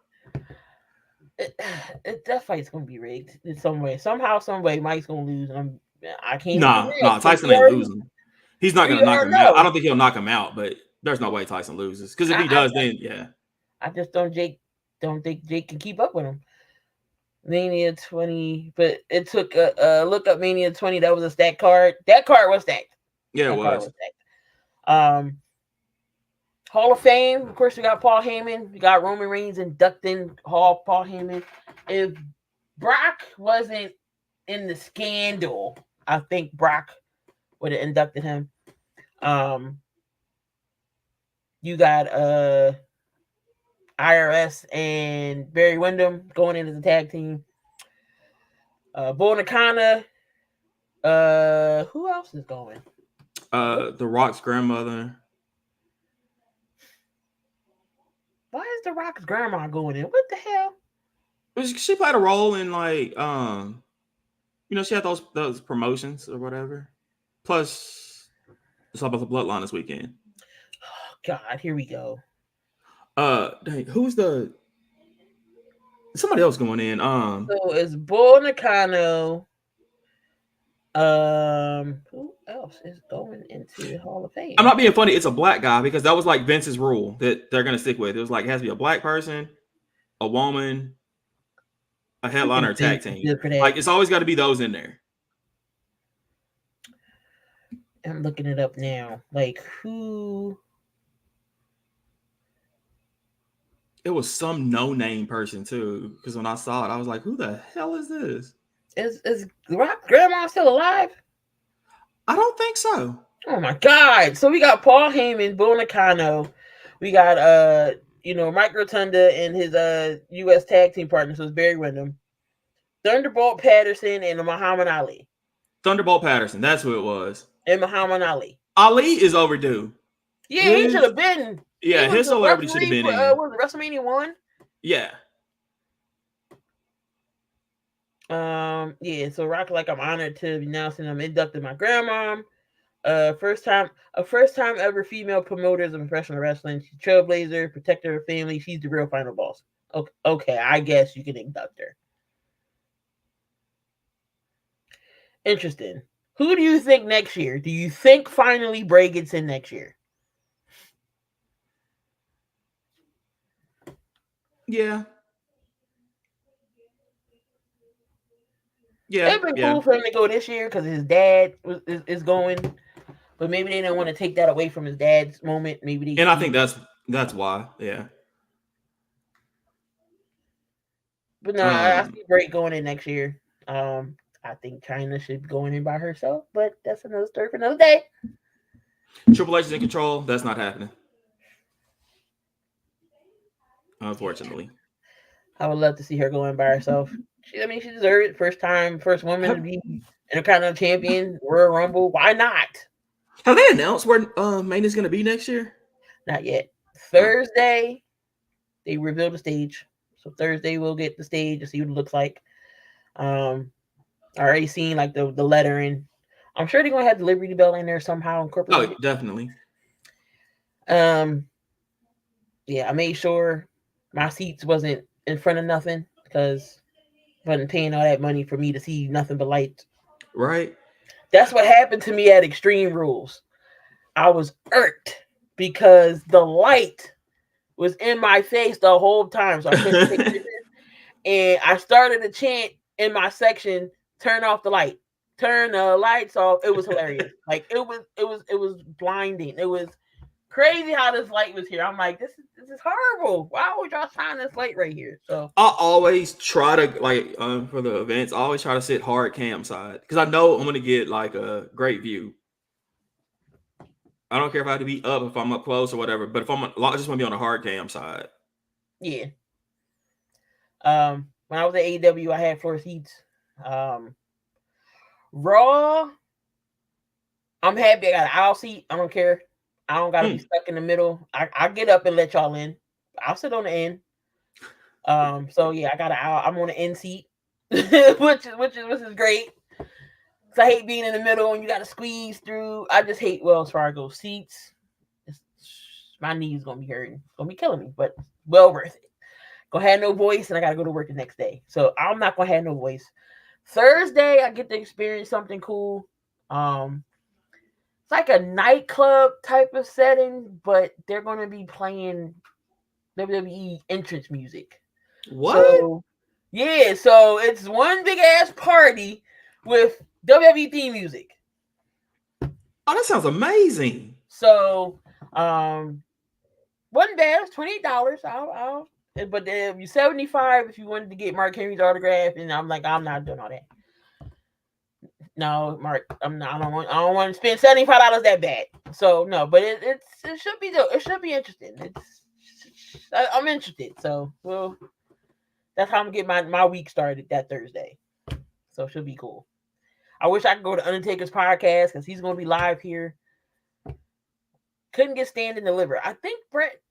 That fight's gonna be rigged in some way. Somehow, some way, Mike's gonna lose. I can't. Nah. Tyson ain't losing. He's not gonna knock him out. I don't think he'll knock him out, but there's no way Tyson loses. Because if he does, then yeah. I just don't think Jake can keep up with him. Mania 20, but it took a look up Mania 20. That was a stacked card. That card was stacked. Yeah, it was. Hall of Fame, of course, we got Paul Heyman. We got Roman Reigns inducting Paul Heyman. If Brock wasn't in the scandal, I think Brock would have inducted him. You got IRS and Barry Windham going in as a tag team. Bull Nakano. Who else is going? The Rock's grandmother. Why is The Rock's grandma going in? What the hell? She played a role in like she had those promotions or whatever. Plus, it's all about the bloodline this weekend. Oh God, here we go. Dang, who's somebody else going in? So it's Bull Nakano. Who else is going into the Hall of Fame? I'm not being funny. It's a black guy because that was like Vince's rule that they're gonna stick with. It was like it has to be a black person, a woman, a headliner, a tag team. Like it's always got to be those in there. I'm looking it up now. Like who? It was some no-name person too. Because when I saw it, I was like, "Who the hell is this?" Is Rock grandma still alive? I don't think so. Oh my God! So we got Paul Heyman, Bull Nakano. We got Mike Rotunda and his U.S. tag team partner, so it's Barry Windham, Thunderbolt Patterson, and Muhammad Ali. Thunderbolt Patterson, that's who it was. And Muhammad Ali. Ali is overdue. Yeah, he should have been. Yeah, his celebrity should have been in. Was it WrestleMania 1? Yeah. Yeah, so Rock, like, I'm honored to be announcing I'm inducting my grandmom. First time ever female promoters of professional wrestling. She's trailblazer, protector of family. She's the real final boss. Okay, I guess you can induct her. Interesting. Who do you think next year? Do you think finally Bray gets in next year? Yeah. Yeah. It'd been cool for him to go this year because his dad is going, but maybe they don't want to take that away from his dad's moment. Maybe I think that's why. Yeah. But no, I see Bray going in next year. I think China should be going in by herself, but that's another story for another day. Triple H is in control. That's not happening. Unfortunately. I would love to see her going by herself. She deserves it. First woman to be Intercontinental Champion, Royal Rumble. Why not? Have they announced where Mania's going to be next year? Not yet. Thursday, they reveal the stage. So Thursday we'll get the stage and see what it looks like. I already seen like the lettering. I'm sure they're gonna have the Liberty Bell in there somehow Oh, incorporated. definitely. Um, yeah, I made sure my seats wasn't in front of nothing because I wasn't paying all that money for me to see nothing but lights. Right. That's what happened to me at Extreme Rules. I was irked because the light was in my face the whole time, so I couldn't take pictures. And I started to chant in my section, "Turn off the light, turn the lights off." It was hilarious. Like it was blinding. It was crazy how this light was here. I'm like, this is horrible. Why would y'all shine this light right here? So I always try to like for the events. I always try to sit hard cam side because I know I'm gonna get like a great view. I don't care if I have to be up if I'm up close or whatever. But if I just want to be on the hard cam side. yeah. When I was at AEW, I had floor seats. Um, Raw, I'm happy I got an aisle seat. I don't care. I don't gotta be stuck in the middle. I get up and let y'all in. I'll sit on the end. So yeah, I got an aisle. I'm on the end seat, which is great. Cause I hate being in the middle and you got to squeeze through. I just hate Wells Fargo seats. It's, my knees gonna be hurting. It's gonna be killing me, but well worth it. Gonna have no voice and I gotta go to work the next day. So I'm not gonna have no voice. Thursday, I get to experience something cool. It's like a nightclub type of setting, but they're gonna be playing WWE entrance music. What? So yeah, so it's one big ass party with WWE theme music. Oh, that sounds amazing. So wasn't bad. It's $28. But then you 75 if you wanted to get Mark Henry's autograph, and I'm like, I'm not doing all that. No, Mark, I'm not. I don't want to spend $75 that bad. So no, but it should be it should be interesting. I'm interested. So well, that's how I'm gonna get my week started that Thursday. So it should be cool. I wish I could go to Undertaker's podcast because he's gonna be live here. Couldn't get Stand and Deliver. I think Brett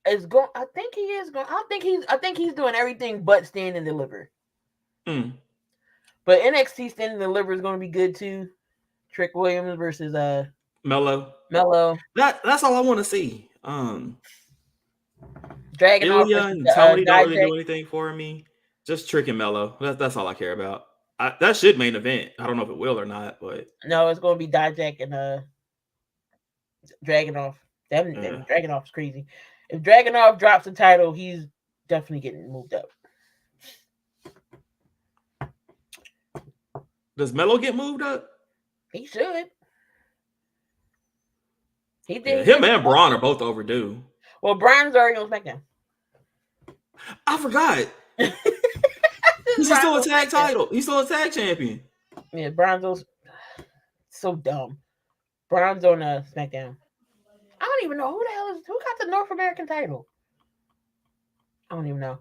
is going. I think he is going. I think he's doing everything but Stand and Deliver. Mm. But NXT Stand and Deliver is going to be good too. Trick Williams versus Mello. Mello. That's all I want to see. Dragunov Ilya versus and Tony don't really Dijak. do anything for me. Just Trick and Mello. That's all I care about. That should main event. I don't know if it will or not, but No, it's going to be Dijak and Dragunov. yeah. Dragunov's crazy. If Dragunov drops the title, he's definitely getting moved up. Does Mello get moved up? He should. He Yeah, did. him and Braun are both overdue. Well, Brian's already on SmackDown. I forgot. He's still a tag title. He's still a tag champion. Yeah, Brian's so dumb. Brian's on SmackDown. I don't even know who got the North American title. I don't even know.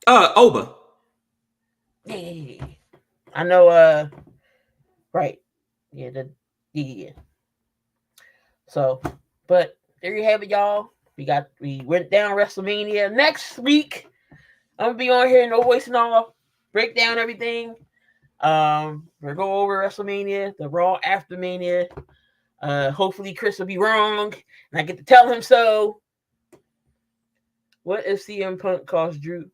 Oba. Yeah. I know. Right. Yeah. Yeah. So, but there you have it, y'all. We went down WrestleMania. Next week, I'm gonna be on here, no voice and all, break down everything. We'll go over WrestleMania, the Raw after Mania. Hopefully Chris will be wrong, and I get to tell him so. What if CM Punk cost Drew?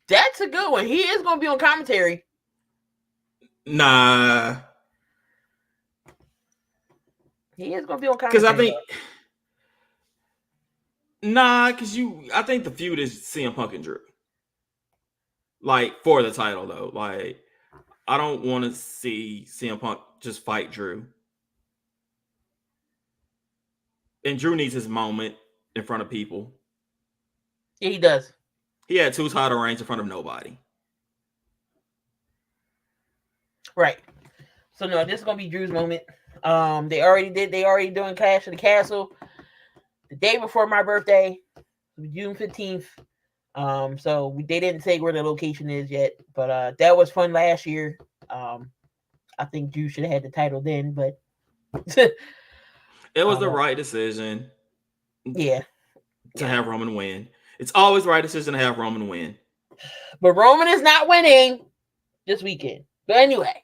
That's a good one. He is gonna be on commentary. Nah. He is gonna be on Because commentary. I think I think the feud is CM Punk and Drew. Like for the title though. Like I don't want to see CM Punk just fight Drew. And Drew needs his moment in front of people. Yeah, he does. He had 2 title reigns in front of nobody. Right. So no, this is gonna be Drew's moment. They already doing Clash of the Castle the day before my birthday, June 15th. So they didn't say where the location is yet, but that was fun last year. I think Drew should have had the title then, but it was the right decision. Yeah. To have Roman win. It's always the right decision to have Roman win. But Roman is not winning this weekend. But anyway,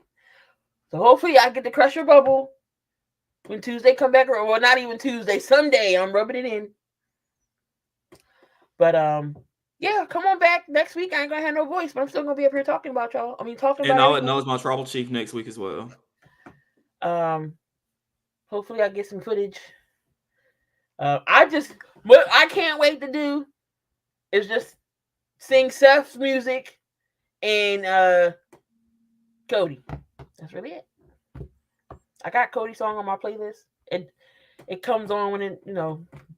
so hopefully I get to crush your bubble when Tuesday come back, or well, not even Tuesday, Sunday. I'm rubbing it in. But yeah, come on back next week. I ain't gonna have no voice, but I'm still gonna be up here talking about y'all. I mean, talking And about I'll everything. acknowledge my tribal chief next week as well. Hopefully I get some footage. What I can't wait to do is just sing Seth's music and Cody. That's really it. I got Cody's song on my playlist. It comes on when it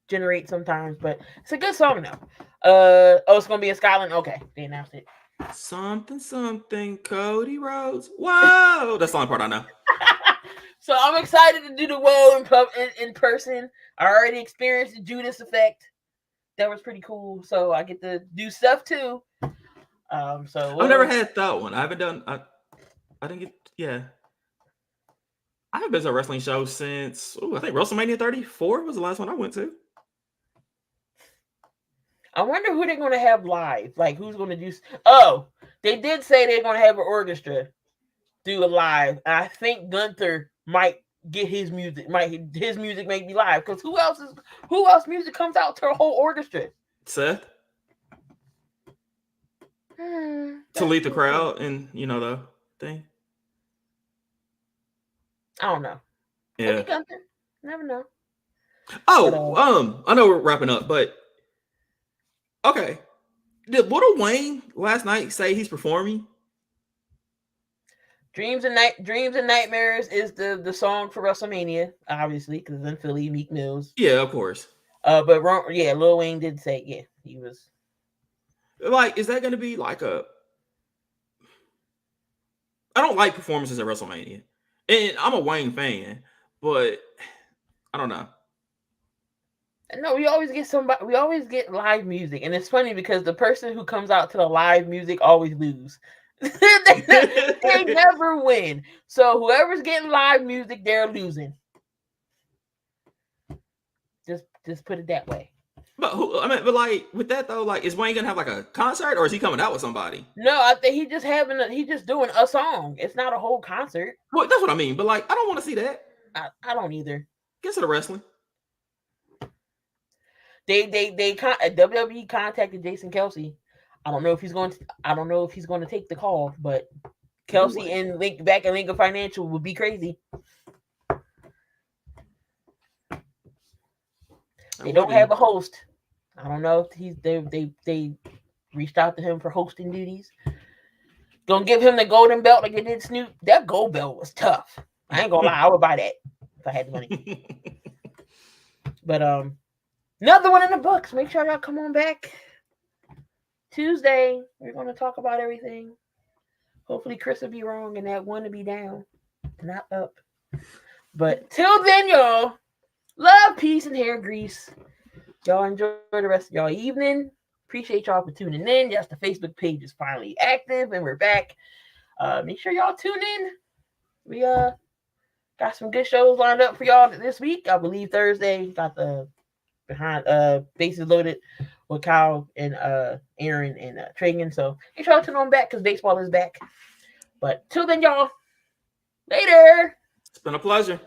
generates sometimes, but it's a good song though. It's gonna be in Scotland. Okay, they announced it. Something Cody Rhodes. Whoa, that's the only part I know. So I'm excited to do the Whoa in person. I already experienced the Judas effect. That was pretty cool. So I get to do stuff too. So I've never had that one. I haven't done. I didn't get. Yeah. I haven't been to a wrestling show since I think Wrestlemania 34 was the last one I went to. I wonder who they're going to have live. Like who's going to do? Oh, they did say they're going to have an orchestra do a live. I think Gunther might get his music. His music may be live because who else music comes out to a whole orchestra? Seth. To lead the crowd and the thing. I don't know. Yeah. Maybe Gunther. Never know. Oh, I know we're wrapping up, but okay. Did Little Wayne last night say he's performing? Dreams and Nightmares is the song for WrestleMania, obviously, because it's in Philly, Meek Mills. Yeah, of course. But Lil Wayne did say, he was. Like, is that going to be like a? I don't like performances at WrestleMania, and I'm a Wayne fan, but I don't know. No, we always get live music, and it's funny because the person who comes out to the live music always lose. they never win. So whoever's getting live music, they're losing. Just put it that way. But like with that though, like is Wayne gonna have like a concert or is he coming out with somebody? No, I think he's just doing a song. It's not a whole concert. Well, that's what I mean. But like, I don't want to see that. I don't either. Get to the wrestling. WWE contacted Jason Kelsey. I don't know if he's going to take the call, but Kelsey and back in Lincoln Financial would be crazy. They don't have a host. I don't know if they reached out to him for hosting duties. Gonna give him the golden belt like they did Snoop. That gold belt was tough. I ain't gonna lie, I would buy that if I had the money. But another one in the books. Make sure y'all come on back Tuesday. We're gonna talk about everything. Hopefully Chris will be wrong and that one to be down, not up. But till then, y'all, love, peace, and hair grease. Y'all enjoy the rest of y'all evening. Appreciate y'all for tuning in. Yes, the Facebook page is finally active and we're back. Make sure y'all tune in. We got some good shows lined up for y'all this week. I believe Thursday got the behind bases loaded with Kyle and Aaron and Tragan. So make sure y'all tune on back because baseball is back. But till then, y'all, later. It's been a pleasure.